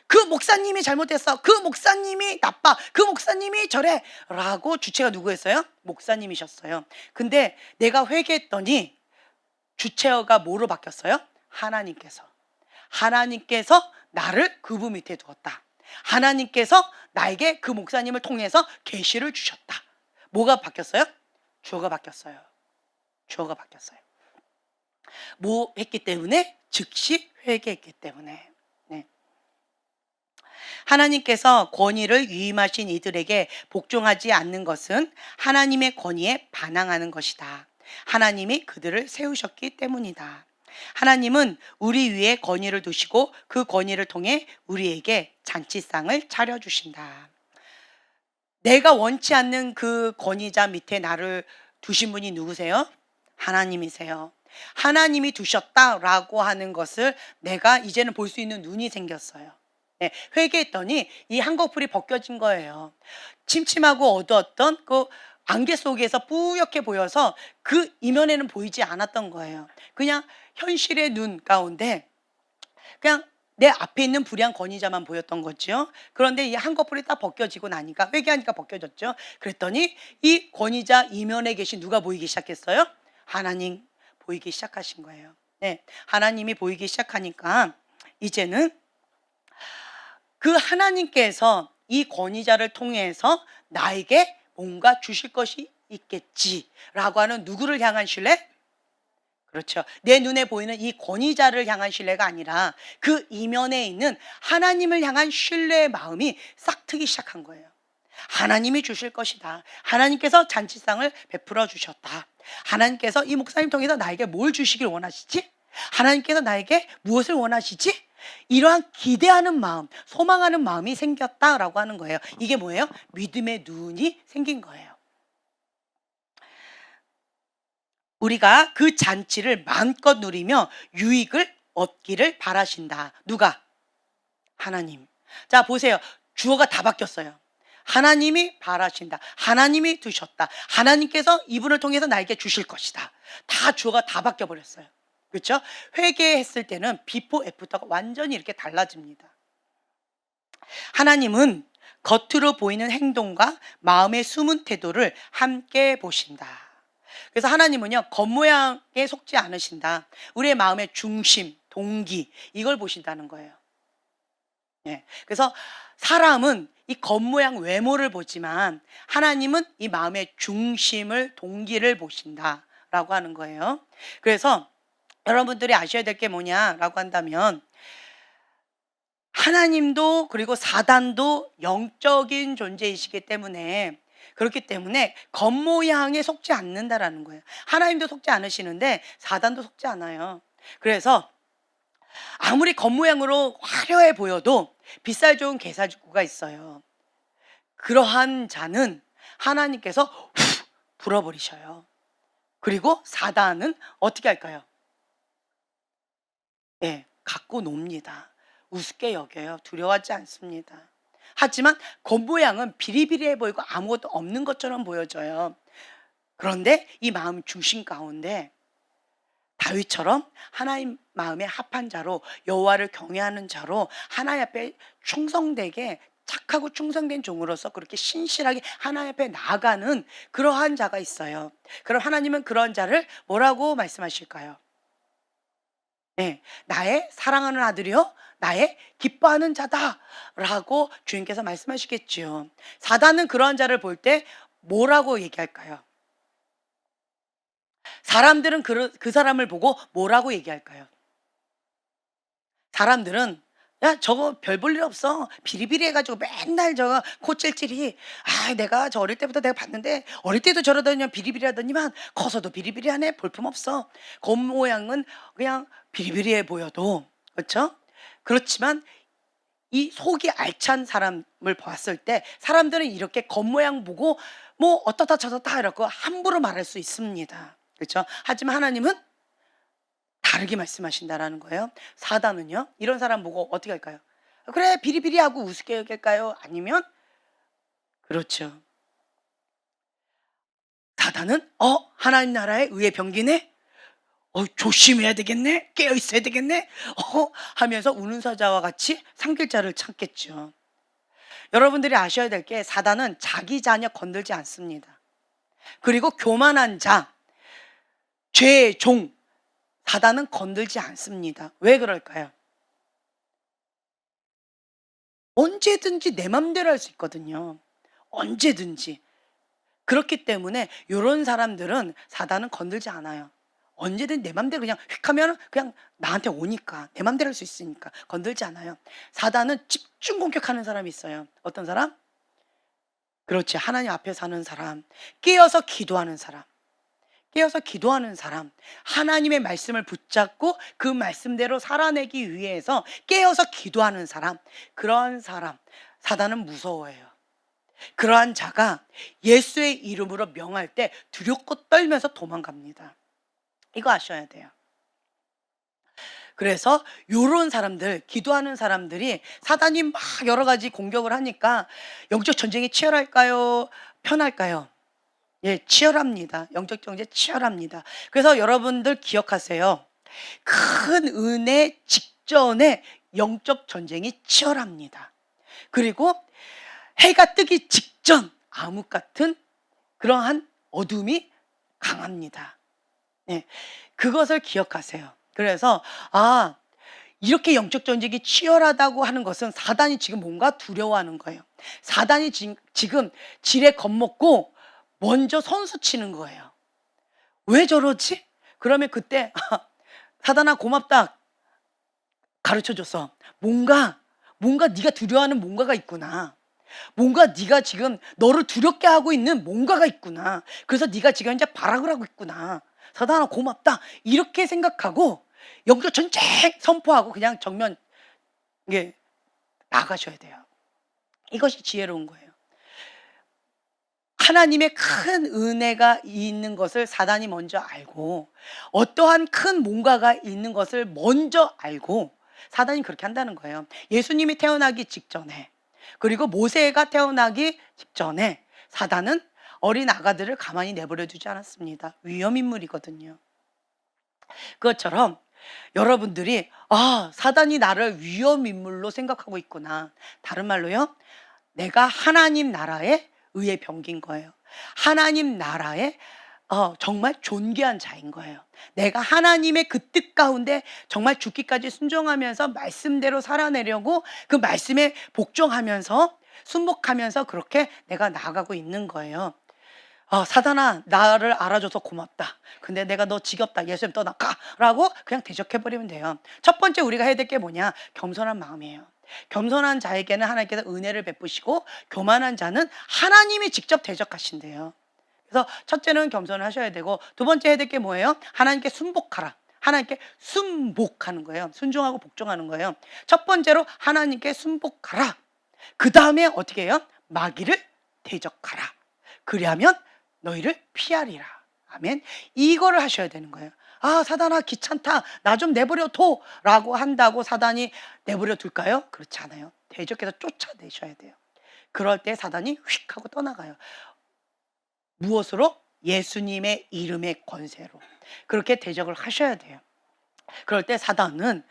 그 목사님이 잘못했어. 그 목사님이 나빠. 그 목사님이 저래. 라고 주체가 누구였어요? 목사님이셨어요. 근데 내가 회개했더니 주체가 뭐로 바뀌었어요? 하나님께서. 하나님께서 나를 그분 밑에 두었다. 하나님께서 나에게 그 목사님을 통해서 계시를 주셨다. 뭐가 바뀌었어요? 주어가 바뀌었어요. 주어가 바뀌었어요. 뭐 했기 때문에? 즉시 회개했기 때문에. 네. 하나님께서 권위를 위임하신 이들에게 복종하지 않는 것은 하나님의 권위에 반항하는 것이다. 하나님이 그들을 세우셨기 때문이다. 하나님은 우리 위에 권위를 두시고 그 권위를 통해 우리에게 잔치상을 차려주신다. 내가 원치 않는 그 권위자 밑에 나를 두신 분이 누구세요? 하나님이세요. 하나님이 두셨다라고 하는 것을 내가 이제는 볼 수 있는 눈이 생겼어요. 네, 회개했더니 이 한꺼풀이 벗겨진 거예요. 침침하고 어두웠던 그 안개 속에서 뿌옇게 보여서 그 이면에는 보이지 않았던 거예요. 그냥 현실의 눈 가운데 그냥 내 앞에 있는 불의한 권위자만 보였던 거죠. 그런데 이 한꺼풀이 딱 벗겨지고 나니까 회개하니까 벗겨졌죠. 그랬더니 이 권위자 이면에 계신 누가 보이기 시작했어요? 하나님 보이기 시작하신 거예요. 네, 하나님이 보이기 시작하니까 이제는 그 하나님께서 이 권위자를 통해서 나에게 뭔가 주실 것이 있겠지라고 하는 누구를 향한 신뢰? 그렇죠. 내 눈에 보이는 이 권위자를 향한 신뢰가 아니라 그 이면에 있는 하나님을 향한 신뢰의 마음이 싹트기 시작한 거예요. 하나님이 주실 것이다. 하나님께서 잔치상을 베풀어 주셨다. 하나님께서 이 목사님 통해서 나에게 뭘 주시길 원하시지? 하나님께서 나에게 무엇을 원하시지? 이러한 기대하는 마음, 소망하는 마음이 생겼다라고 하는 거예요. 이게 뭐예요? 믿음의 눈이 생긴 거예요. 우리가 그 잔치를 마음껏 누리며 유익을 얻기를 바라신다. 누가? 하나님. 자, 보세요. 주어가 다 바뀌었어요. 하나님이 바라신다. 하나님이 두셨다. 하나님께서 이분을 통해서 나에게 주실 것이다. 다 주어가 다 바뀌어 버렸어요. 그렇죠? 회개했을 때는 비포 애프터가 완전히 이렇게 달라집니다. 하나님은 겉으로 보이는 행동과 마음의 숨은 태도를 함께 보신다. 그래서 하나님은요, 겉모양에 속지 않으신다. 우리의 마음의 중심, 동기, 이걸 보신다는 거예요. 예. 그래서 사람은 이 겉모양 외모를 보지만 하나님은 이 마음의 중심을, 동기를 보신다라고 하는 거예요. 그래서 여러분들이 아셔야 될 게 뭐냐라고 한다면 하나님도 그리고 사단도 영적인 존재이시기 때문에 그렇기 때문에 겉모양에 속지 않는다라는 거예요. 하나님도 속지 않으시는데 사단도 속지 않아요. 그래서 아무리 겉모양으로 화려해 보여도 빗살 좋은 개살구가 있어요. 그러한 자는 하나님께서 후 불어버리셔요. 그리고 사단은 어떻게 할까요? 예, 갖고 놉니다. 우습게 여겨요. 두려워하지 않습니다. 하지만 겉모양은 비리비리해 보이고 아무것도 없는 것처럼 보여져요. 그런데 이 마음 중심 가운데 다윗처럼 하나님 마음에 합한 자로 여호와를 경외하는 자로 하나님 앞에 충성되게 착하고 충성된 종으로서 그렇게 신실하게 하나님 앞에 나아가는 그러한 자가 있어요. 그럼 하나님은 그런 자를 뭐라고 말씀하실까요? 네, 나의 사랑하는 아들이요, 나의 기뻐하는 자다라고 주님께서 말씀하시겠지요. 사단은 그러한 자를 볼 때 뭐라고 얘기할까요? 사람들은 그 사람을 보고 뭐라고 얘기할까요? 사람들은 야 저거 별 볼 일 없어. 비리비리해 가지고 맨날 저거 코찔찔이 아 내가 저 어릴 때부터 내가 봤는데 어릴 때도 저러더니만 비리비리하더니만 커서도 비리비리하네. 볼품없어. 겉모양은 그냥 비리비리해 보여도 그렇죠? 그렇지만 이 속이 알찬 사람을 봤을 때 사람들은 이렇게 겉모양 보고 뭐 어떻다 저렇다 이러고 함부로 말할 수 있습니다. 그렇죠? 하지만 하나님은 다르게 말씀하신다라는 거예요. 사단은요. 이런 사람 보고 어떻게 할까요? 그래 비리비리하고 우습게 여길까요? 아니면 그렇죠. 사단은 하나님 나라의 의의 병기네. 조심해야 되겠네. 깨어 있어야 되겠네. 하면서 우는 사자와 같이 상길자를 찾겠죠. 여러분들이 아셔야 될 게 사단은 자기 자녀 건들지 않습니다. 그리고 교만한 자, 죄의 종, 사단은 건들지 않습니다. 왜 그럴까요? 언제든지 내 맘대로 할 수 있거든요. 언제든지. 그렇기 때문에 요런 사람들은 사단은 건들지 않아요. 언제든 내 맘대로 그냥 휙 하면 그냥 나한테 오니까 내 맘대로 할 수 있으니까 건들지 않아요. 사단은 집중 공격하는 사람이 있어요. 어떤 사람? 그렇지. 하나님 앞에 사는 사람. 깨어서 기도하는 사람. 깨어서 기도하는 사람, 하나님의 말씀을 붙잡고 그 말씀대로 살아내기 위해서 깨어서 기도하는 사람, 그러한 사람, 사단은 무서워해요. 그러한 자가 예수의 이름으로 명할 때 두렵고 떨면서 도망갑니다. 이거 아셔야 돼요. 그래서 요런 사람들, 기도하는 사람들이 사단이 막 여러 가지 공격을 하니까 영적 전쟁이 치열할까요? 편할까요? 예, 치열합니다. 영적 경제 치열합니다. 그래서 여러분들 기억하세요. 큰 은혜 직전에 영적 전쟁이 치열합니다. 그리고 해가 뜨기 직전 암흑 같은 그러한 어둠이 강합니다. 예, 그것을 기억하세요. 그래서 이렇게 영적 전쟁이 치열하다고 하는 것은 사단이 지금 뭔가 두려워하는 거예요. 사단이 지금 지레 겁먹고 먼저 선수 치는 거예요. 왜 저러지? 그러면 그때 사단아 고맙다. 가르쳐줘서 뭔가 네가 두려워하는 뭔가가 있구나. 뭔가 네가 지금 너를 두렵게 하고 있는 뭔가가 있구나. 그래서 네가 지금 이제 발악을 하고 있구나. 사단아 고맙다. 이렇게 생각하고 영적 전쟁 선포하고 그냥 정면 이게 나가셔야 돼요. 이것이 지혜로운 거예요. 하나님의 큰 은혜가 있는 것을 사단이 먼저 알고 어떠한 큰 뭔가가 있는 것을 먼저 알고 사단이 그렇게 한다는 거예요. 예수님이 태어나기 직전에 그리고 모세가 태어나기 직전에 사단은 어린 아가들을 가만히 내버려 두지 않았습니다. 위험인물이거든요. 그것처럼 여러분들이 사단이 나를 위험인물로 생각하고 있구나. 다른 말로요. 내가 하나님 나라의 의의 병기인 거예요. 하나님 나라의 정말 존귀한 자인 거예요. 내가 하나님의 그 뜻 가운데 정말 죽기까지 순종하면서 말씀대로 살아내려고 그 말씀에 복종하면서 순복하면서 그렇게 내가 나아가고 있는 거예요. 사단아 나를 알아줘서 고맙다. 근데 내가 너 지겹다. 예수님 떠나가 라고 그냥 대적해버리면 돼요. 첫 번째 우리가 해야 될 게 뭐냐? 겸손한 마음이에요. 겸손한 자에게는 하나님께서 은혜를 베푸시고 교만한 자는 하나님이 직접 대적하신대요. 그래서 첫째는 겸손을 하셔야 되고 두 번째 해야 될 게 뭐예요? 하나님께 순복하라. 하나님께 순복하는 거예요. 순종하고 복종하는 거예요. 첫 번째로 하나님께 순복하라. 그 다음에 어떻게 해요? 마귀를 대적하라. 그리하면 너희를 피하리라. 아멘. 이거를 하셔야 되는 거예요. 사단아 귀찮다. 나 좀 내버려 둬. 라고 한다고 사단이 내버려 둘까요? 그렇지 않아요. 대적해서 쫓아내셔야 돼요. 그럴 때 사단이 휙 하고 떠나가요. 무엇으로? 예수님의 이름의 권세로. 그렇게 대적을 하셔야 돼요. 그럴 때 사단은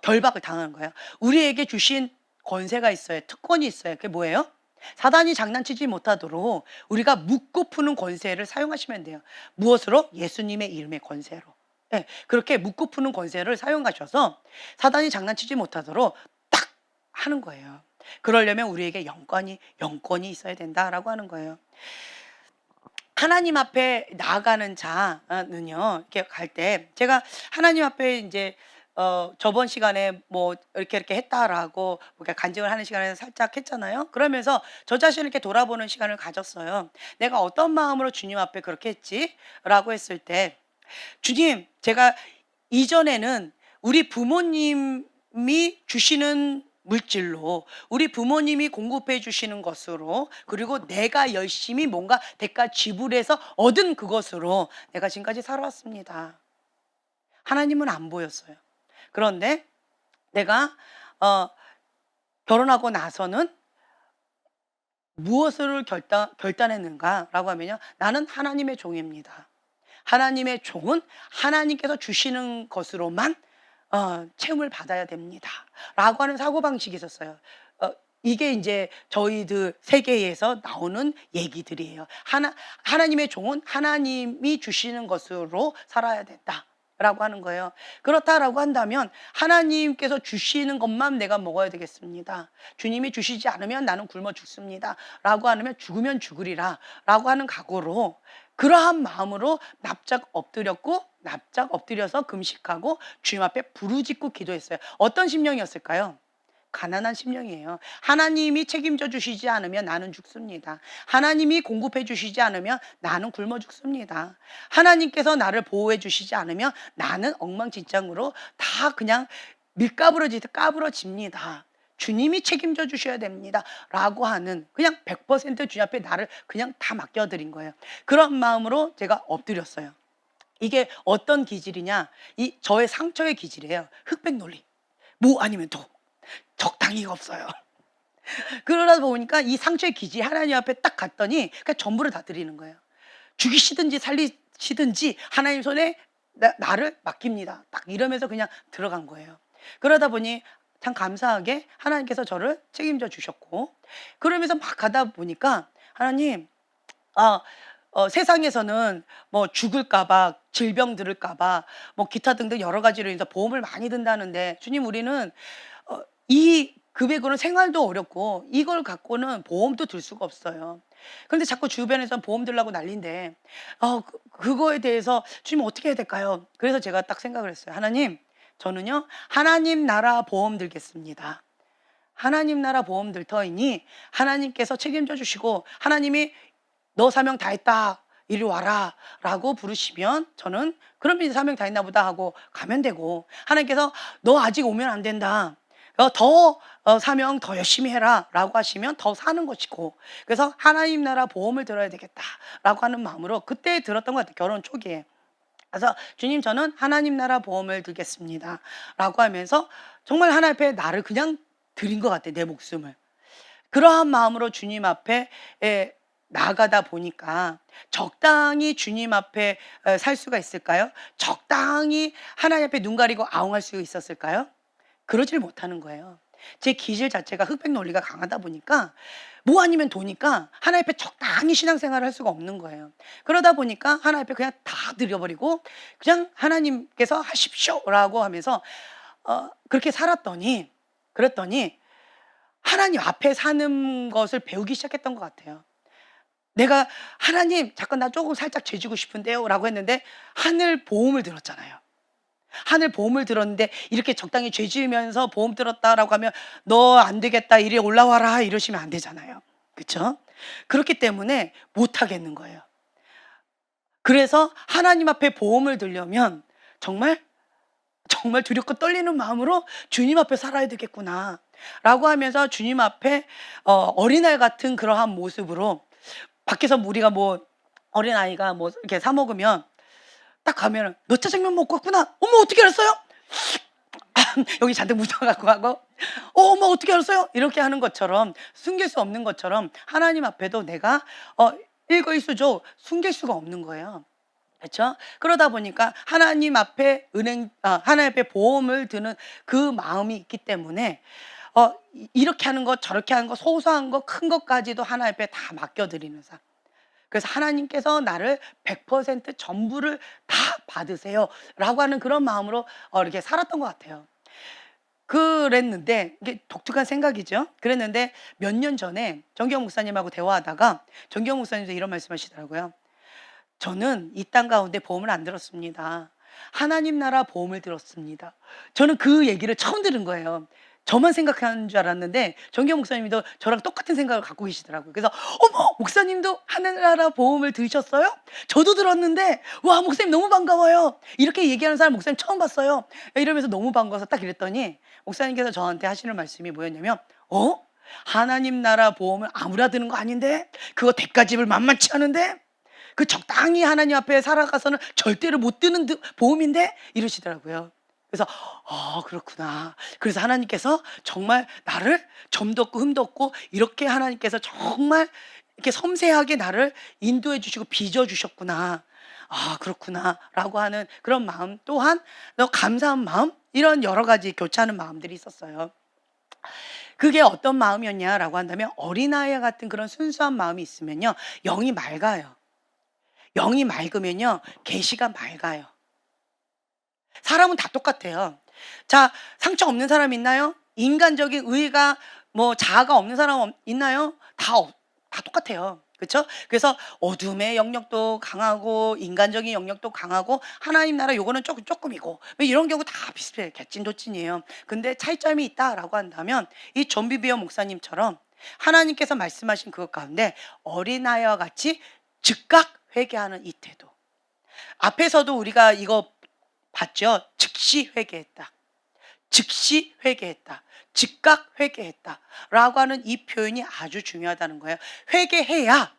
결박을 당하는 거예요. 우리에게 주신 권세가 있어요. 특권이 있어요. 그게 뭐예요? 사단이 장난치지 못하도록 우리가 묶고 푸는 권세를 사용하시면 돼요. 무엇으로? 예수님의 이름의 권세로. 네, 그렇게 묶고 푸는 권세를 사용하셔서 사단이 장난치지 못하도록 딱 하는 거예요. 그러려면 우리에게 영권이 있어야 된다라고 하는 거예요. 하나님 앞에 나아가는 자는요, 이렇게 갈 때 제가 하나님 앞에 이제 저번 시간에 뭐 이렇게 했다라고 이렇게 간증을 하는 시간에 살짝 했잖아요. 그러면서 저 자신을 이렇게 돌아보는 시간을 가졌어요. 내가 어떤 마음으로 주님 앞에 그렇게 했지라고 했을 때, 주님, 제가 이전에는 우리 부모님이 주시는 물질로, 우리 부모님이 공급해 주시는 것으로, 그리고 내가 열심히 뭔가 대가 지불해서 얻은 그것으로 내가 지금까지 살아왔습니다. 하나님은 안 보였어요. 그런데 내가 결혼하고 나서는 무엇을 결단했는가라고 하면요, 나는 하나님의 종입니다. 하나님의 종은 하나님께서 주시는 것으로만 채움을 받아야 됩니다라고 하는 사고방식이 있었어요. 이게 이제 저희들 세계에서 나오는 얘기들이에요. 하나님의 종은 하나님이 주시는 것으로 살아야 된다 라고 하는 거예요. 그렇다라고 한다면 하나님께서 주시는 것만 내가 먹어야 되겠습니다. 주님이 주시지 않으면 나는 굶어 죽습니다 라고 하면 죽으면 죽으리라 라고 하는 각오로, 그러한 마음으로 납작 엎드려서 금식하고 주님 앞에 부르짖고 기도했어요. 어떤 심령이었을까요? 가난한 심령이에요. 하나님이 책임져 주시지 않으면 나는 죽습니다. 하나님이 공급해 주시지 않으면 나는 굶어 죽습니다. 하나님께서 나를 보호해 주시지 않으면 나는 엉망진창으로 다 그냥 까부러집니다. 주님이 책임져 주셔야 됩니다 라고 하는, 그냥 100% 주님 앞에 나를 그냥 다 맡겨드린 거예요. 그런 마음으로 제가 엎드렸어요. 이게 어떤 기질이냐, 이 저의 상처의 기질이에요. 흑백 논리, 뭐 아니면 도, 적당히가 없어요. 그러다 보니까 이 상처의 기질 하나님 앞에 딱 갔더니 그냥 전부를 다 드리는 거예요. 죽이시든지 살리시든지 하나님 손에 나를 맡깁니다, 딱 이러면서 그냥 들어간 거예요. 그러다 보니 참 감사하게 하나님께서 저를 책임져 주셨고, 그러면서 막 가다 보니까 하나님, 세상에서는 뭐 죽을까봐, 질병 들을까봐, 뭐 기타 등등 여러 가지로 인해서 보험을 많이 든다는데, 주님, 우리는 이 금액으로는 생활도 어렵고 이걸 갖고는 보험도 들 수가 없어요. 그런데 자꾸 주변에서 보험 들라고 난리인데 그거에 대해서 주님 어떻게 해야 될까요? 그래서 제가 딱 생각을 했어요. 하나님, 저는요 하나님 나라 보험 들겠습니다. 하나님 나라 보험 들 터이니 하나님께서 책임져 주시고, 하나님이 너 사명 다 했다, 이리 와라 라고 부르시면 저는 그럼 이제 사명 다 했나 보다 하고 가면 되고, 하나님께서 너 아직 오면 안 된다, 사명 더 열심히 해라 라고 하시면 더 사는 것이고, 그래서 하나님 나라 보험을 들어야 되겠다 라고 하는 마음으로 그때 들었던 것 같아요, 결혼 초기에. 그래서 주님, 저는 하나님 나라 보험을 들겠습니다 라고 하면서 정말 하나님 앞에 나를 그냥 드린 것 같아요, 내 목숨을. 그러한 마음으로 주님 앞에 나가다 보니까 적당히 주님 앞에 살 수가 있을까요? 적당히 하나님 앞에 눈 가리고 아웅할 수 있었을까요? 그러질 못하는 거예요. 제 기질 자체가 흑백 논리가 강하다 보니까 뭐 아니면 도니까 하나님 앞에 적당히 신앙생활을 할 수가 없는 거예요. 그러다 보니까 하나님 앞에 그냥 다 드려버리고 그냥 하나님께서 하십시오라고 하면서 그렇게 살았더니, 그랬더니 하나님 앞에 사는 것을 배우기 시작했던 것 같아요. 내가 하나님, 잠깐 나 조금 살짝 죄지고 싶은데요 라고 했는데 하늘 보험을 들었잖아요. 하늘 보험을 들었는데 이렇게 적당히 죄 지으면서 보험 들었다라고 하면 너 안 되겠다, 이리 올라와라 이러시면 안 되잖아요. 그렇죠? 그렇기 때문에 못 하겠는 거예요. 그래서 하나님 앞에 보험을 들려면 정말 두렵고 떨리는 마음으로 주님 앞에 살아야 되겠구나 라고 하면서 주님 앞에 어린아이 같은 그러한 모습으로, 밖에서 우리가 뭐 어린아이가 뭐 이렇게 사 먹으면 딱 가면은 너 짜장면 먹고 왔구나, 어머 어떻게 알았어요? 여기 잔뜩 묻어갖고 하고 어머 어떻게 알았어요? 이렇게 하는 것처럼, 숨길 수 없는 것처럼 하나님 앞에도 내가 일거일수죠 숨길 수가 없는 거예요. 그렇죠? 그러다 보니까 하나님 앞에 하나님 앞에 보험을 드는 그 마음이 있기 때문에 이렇게 하는 것 저렇게 하는 것, 소소한 것 큰 것까지도 하나님 앞에 다 맡겨드리는 삶. 그래서 하나님께서 나를 100% 전부를 다 받으세요 라고 하는 그런 마음으로 이렇게 살았던 것 같아요. 그랬는데, 이게 독특한 생각이죠. 그랬는데 몇 년 전에 정기영 목사님하고 대화하다가 정기영 목사님도 이런 말씀 하시더라고요. 저는 이 땅 가운데 보험을 안 들었습니다. 하나님 나라 보험을 들었습니다. 저는 그 얘기를 처음 들은 거예요. 저만 생각하는 줄 알았는데 정경 목사님도 저랑 똑같은 생각을 갖고 계시더라고요. 그래서 어머, 목사님도 하늘나라 보험을 들으셨어요? 저도 들었는데 와, 목사님 너무 반가워요. 이렇게 얘기하는 사람 목사님 처음 봤어요. 이러면서 너무 반가워서 딱 이랬더니 목사님께서 저한테 하시는 말씀이 뭐였냐면 하나님 나라 보험을 아무나 드는 거 아닌데? 그거 대가집을 만만치 않은데? 그 적당히 하나님 앞에 살아가서는 절대로 못 드는 보험인데? 이러시더라고요. 그래서 그렇구나. 그래서 하나님께서 정말 나를 점도 없고 흠도 없고 이렇게 하나님께서 정말 이렇게 섬세하게 나를 인도해 주시고 빚어 주셨구나. 그렇구나 라고 하는 그런 마음, 또한 너 감사한 마음, 이런 여러 가지 교차하는 마음들이 있었어요. 그게 어떤 마음이었냐라고 한다면 어린아이 같은 그런 순수한 마음이 있으면요, 영이 맑아요. 영이 맑으면요, 계시가 맑아요. 사람은 다 똑같아요. 자, 상처 없는 사람 있나요? 인간적인 의의가 자아가 없는 사람 있나요? 다 똑같아요. 그렇죠? 그래서 어둠의 영역도 강하고 인간적인 영역도 강하고 하나님 나라 요거는 조금이고 이런 경우 다 비슷해요. 개찐도찐이에요. 근데 차이점이 있다라고 한다면 이 존 비비어 목사님처럼 하나님께서 말씀하신 그것 가운데 어린아이와 같이 즉각 회개하는 이 태도. 앞에서도 우리가 이거 봤죠? 즉시 회개했다. 즉시 회개했다. 즉각 회개했다. 라고 하는 이 표현이 아주 중요하다는 거예요. 회개해야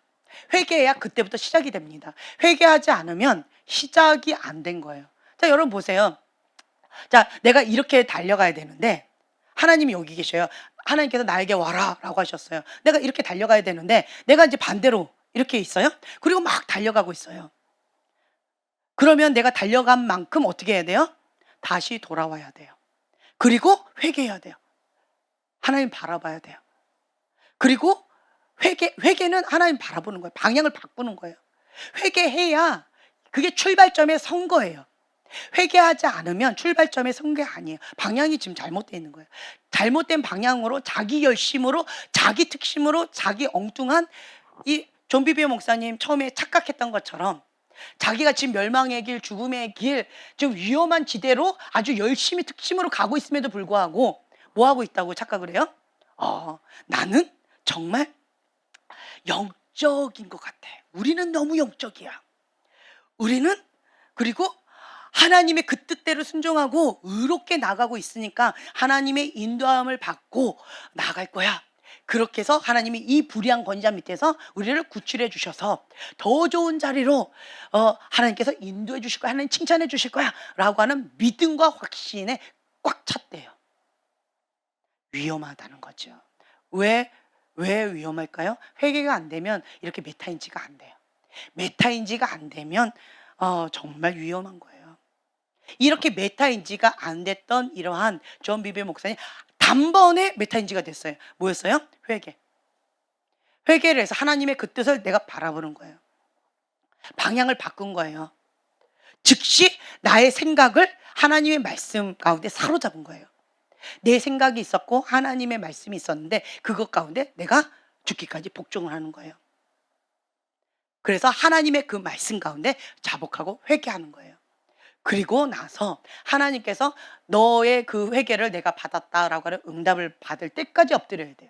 그때부터 시작이 됩니다. 회개하지 않으면 시작이 안 된 거예요. 자, 여러분 보세요. 자, 내가 이렇게 달려가야 되는데 하나님이 여기 계셔요. 하나님께서 나에게 와라 라고 하셨어요. 내가 이렇게 달려가야 되는데 내가 이제 반대로 이렇게 있어요. 그리고 막 달려가고 있어요. 그러면 내가 달려간 만큼 어떻게 해야 돼요? 다시 돌아와야 돼요. 그리고 회개해야 돼요. 하나님 바라봐야 돼요. 그리고 회개는 하나님 바라보는 거예요. 방향을 바꾸는 거예요. 회개해야 그게 출발점의 선 거예요. 회개하지 않으면 출발점의 선 게 아니에요. 방향이 지금 잘못되어 있는 거예요. 잘못된 방향으로 자기 열심으로 자기 특심으로 자기 엉뚱한 이 존 비비어 목사님 처음에 착각했던 것처럼 자기가 지금 멸망의 길, 죽음의 길, 좀 위험한 지대로 아주 열심히 특심으로 가고 있음에도 불구하고 뭐 하고 있다고 착각을 해요? 나는 정말 영적인 것 같아. 우리는 너무 영적이야. 우리는 그리고 하나님의 그 뜻대로 순종하고 의롭게 나가고 있으니까 하나님의 인도함을 받고 나갈 거야. 그렇게 해서 하나님이 이 불의한 권자 밑에서 우리를 구출해 주셔서 더 좋은 자리로 하나님께서 인도해 주실 거야. 하나님 칭찬해 주실 거야 라고 하는 믿음과 확신에 꽉 찼대요. 위험하다는 거죠. 왜 위험할까요? 회개가 안 되면 이렇게 메타인지가 안 돼요. 메타인지가 안 되면 정말 위험한 거예요. 이렇게 메타인지가 안 됐던 이러한 존 비비어 목사님 단번에 메타인지가 됐어요. 뭐였어요? 회개를 해서 하나님의 그 뜻을 내가 바라보는 거예요. 방향을 바꾼 거예요. 즉시 나의 생각을 하나님의 말씀 가운데 사로잡은 거예요. 내 생각이 있었고 하나님의 말씀이 있었는데 그것 가운데 내가 죽기까지 복종을 하는 거예요. 그래서 하나님의 그 말씀 가운데 자복하고 회개하는 거예요. 그리고 나서 하나님께서 너의 그 회개를 내가 받았다라고 하는 응답을 받을 때까지 엎드려야 돼요.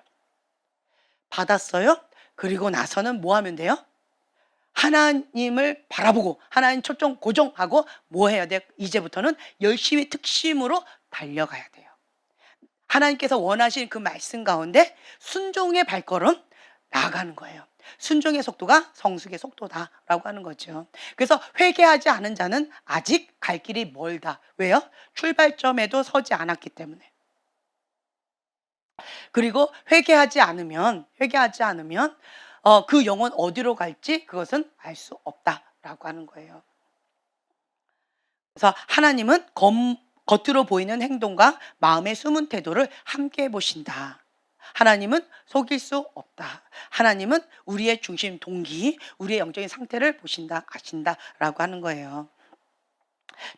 받았어요? 그리고 나서는 뭐 하면 돼요? 하나님을 바라보고 하나님 초점 고정하고 뭐 해야 돼요? 이제부터는 열심히 특심으로 달려가야 돼요. 하나님께서 원하신 그 말씀 가운데 순종의 발걸음 나아가는 거예요. 순종의 속도가 성숙의 속도다라고 하는 거죠. 그래서 회개하지 않은 자는 아직 갈 길이 멀다. 왜요? 출발점에도 서지 않았기 때문에. 그리고 회개하지 않으면 그 영혼 어디로 갈지 그것은 알 수 없다라고 하는 거예요. 그래서 하나님은 겉으로 보이는 행동과 마음의 숨은 태도를 함께 보신다. 하나님은 속일 수 없다. 하나님은 우리의 중심 동기, 우리의 영적인 상태를 보신다, 아신다라고 하는 거예요.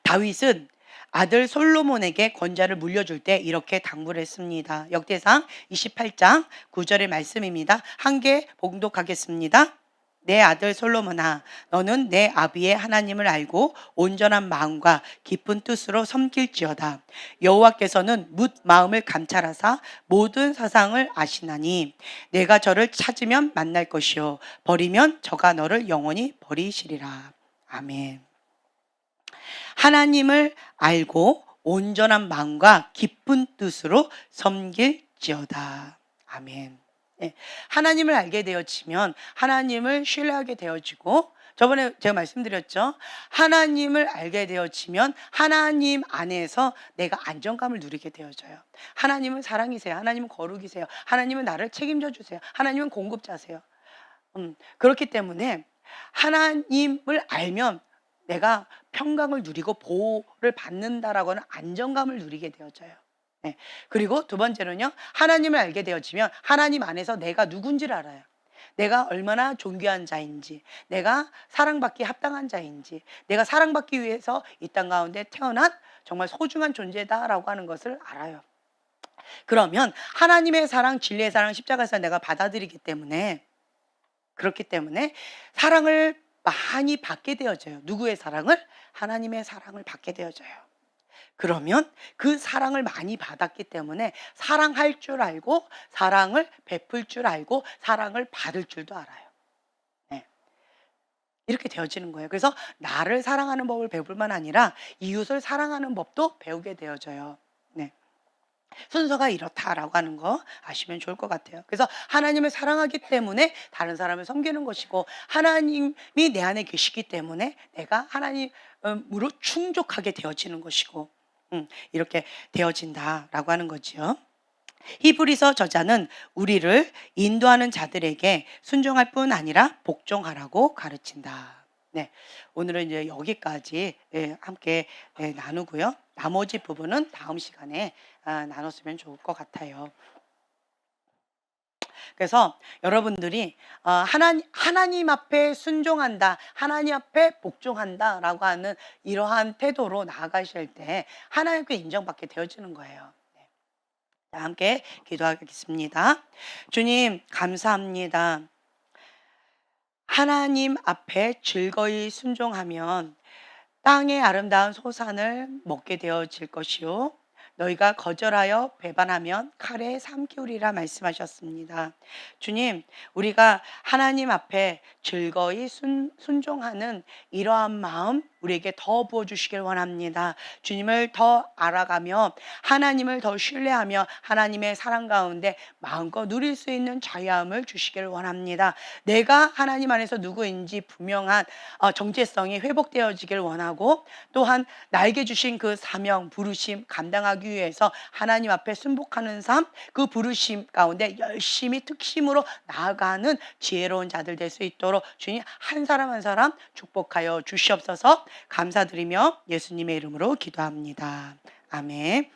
다윗은 아들 솔로몬에게 권좌를 물려줄 때 이렇게 당부를 했습니다. 역대상 28장 9절의 말씀입니다. 한 개 봉독하겠습니다. 내 아들 솔로몬아, 너는 내 아비의 하나님을 알고 온전한 마음과 깊은 뜻으로 섬길지어다. 여호와께서는 뭇 마음을 감찰하사 모든 사상을 아시나니 내가 저를 찾으면 만날 것이요 버리면 저가 너를 영원히 버리시리라. 아멘. 하나님을 알고 온전한 마음과 깊은 뜻으로 섬길지어다. 아멘. 네. 하나님을 알게 되어지면 하나님을 신뢰하게 되어지고, 저번에 제가 말씀드렸죠. 하나님을 알게 되어지면 하나님 안에서 내가 안정감을 누리게 되어져요. 하나님은 사랑이세요. 하나님은 거룩이세요. 하나님은 나를 책임져 주세요. 하나님은 공급자세요. 그렇기 때문에 하나님을 알면 내가 평강을 누리고 보호를 받는다라고 하는 안정감을 누리게 되어져요. 네. 그리고 두 번째로는요, 하나님을 알게 되어지면 하나님 안에서 내가 누군지를 알아요. 내가 얼마나 존귀한 자인지, 내가 사랑받기 합당한 자인지, 내가 사랑받기 위해서 이 땅 가운데 태어난 정말 소중한 존재다라고 하는 것을 알아요. 그러면 하나님의 사랑, 진리의 사랑, 십자가에서 내가 받아들이기 때문에, 그렇기 때문에 사랑을 많이 받게 되어져요. 누구의 사랑을? 하나님의 사랑을 받게 되어져요. 그러면 그 사랑을 많이 받았기 때문에 사랑할 줄 알고, 사랑을 베풀 줄 알고, 사랑을 받을 줄도 알아요. 네. 이렇게 되어지는 거예요. 그래서 나를 사랑하는 법을 배울 뿐만 아니라 이웃을 사랑하는 법도 배우게 되어져요. 네. 순서가 이렇다라고 하는 거 아시면 좋을 것 같아요. 그래서 하나님을 사랑하기 때문에 다른 사람을 섬기는 것이고, 하나님이 내 안에 계시기 때문에 내가 하나님으로 충족하게 되어지는 것이고, 이렇게 되어진다라고 하는 거지요. 히브리서 저자는 우리를 인도하는 자들에게 순종할 뿐 아니라 복종하라고 가르친다. 네, 오늘은 이제 여기까지 함께 나누고요. 나머지 부분은 다음 시간에 나눴으면 좋을 것 같아요. 그래서 여러분들이 하나님 앞에 순종한다, 하나님 앞에 복종한다라고 하는 이러한 태도로 나아가실 때 하나님께 인정받게 되어지는 거예요. 네. 자, 함께 기도하겠습니다. 주님, 감사합니다. 하나님 앞에 즐거이 순종하면 땅의 아름다운 소산을 먹게 되어질 것이요, 너희가 거절하여 배반하면 칼에 삼키우리라 말씀하셨습니다. 주님, 우리가 하나님 앞에 즐거이 순종하는 이러한 마음 우리에게 더 부어주시길 원합니다. 주님을 더 알아가며 하나님을 더 신뢰하며 하나님의 사랑 가운데 마음껏 누릴 수 있는 자유함을 주시길 원합니다. 내가 하나님 안에서 누구인지 분명한 정체성이 회복되어지길 원하고, 또한 나에게 주신 그 사명, 부르심 감당하기 위해서 하나님 앞에 순복하는 삶, 그 부르심 가운데 열심히 특심으로 나아가는 지혜로운 자들 될 수 있도록 주님 한 사람 한 사람 축복하여 주시옵소서. 감사드리며 예수님의 이름으로 기도합니다. 아멘.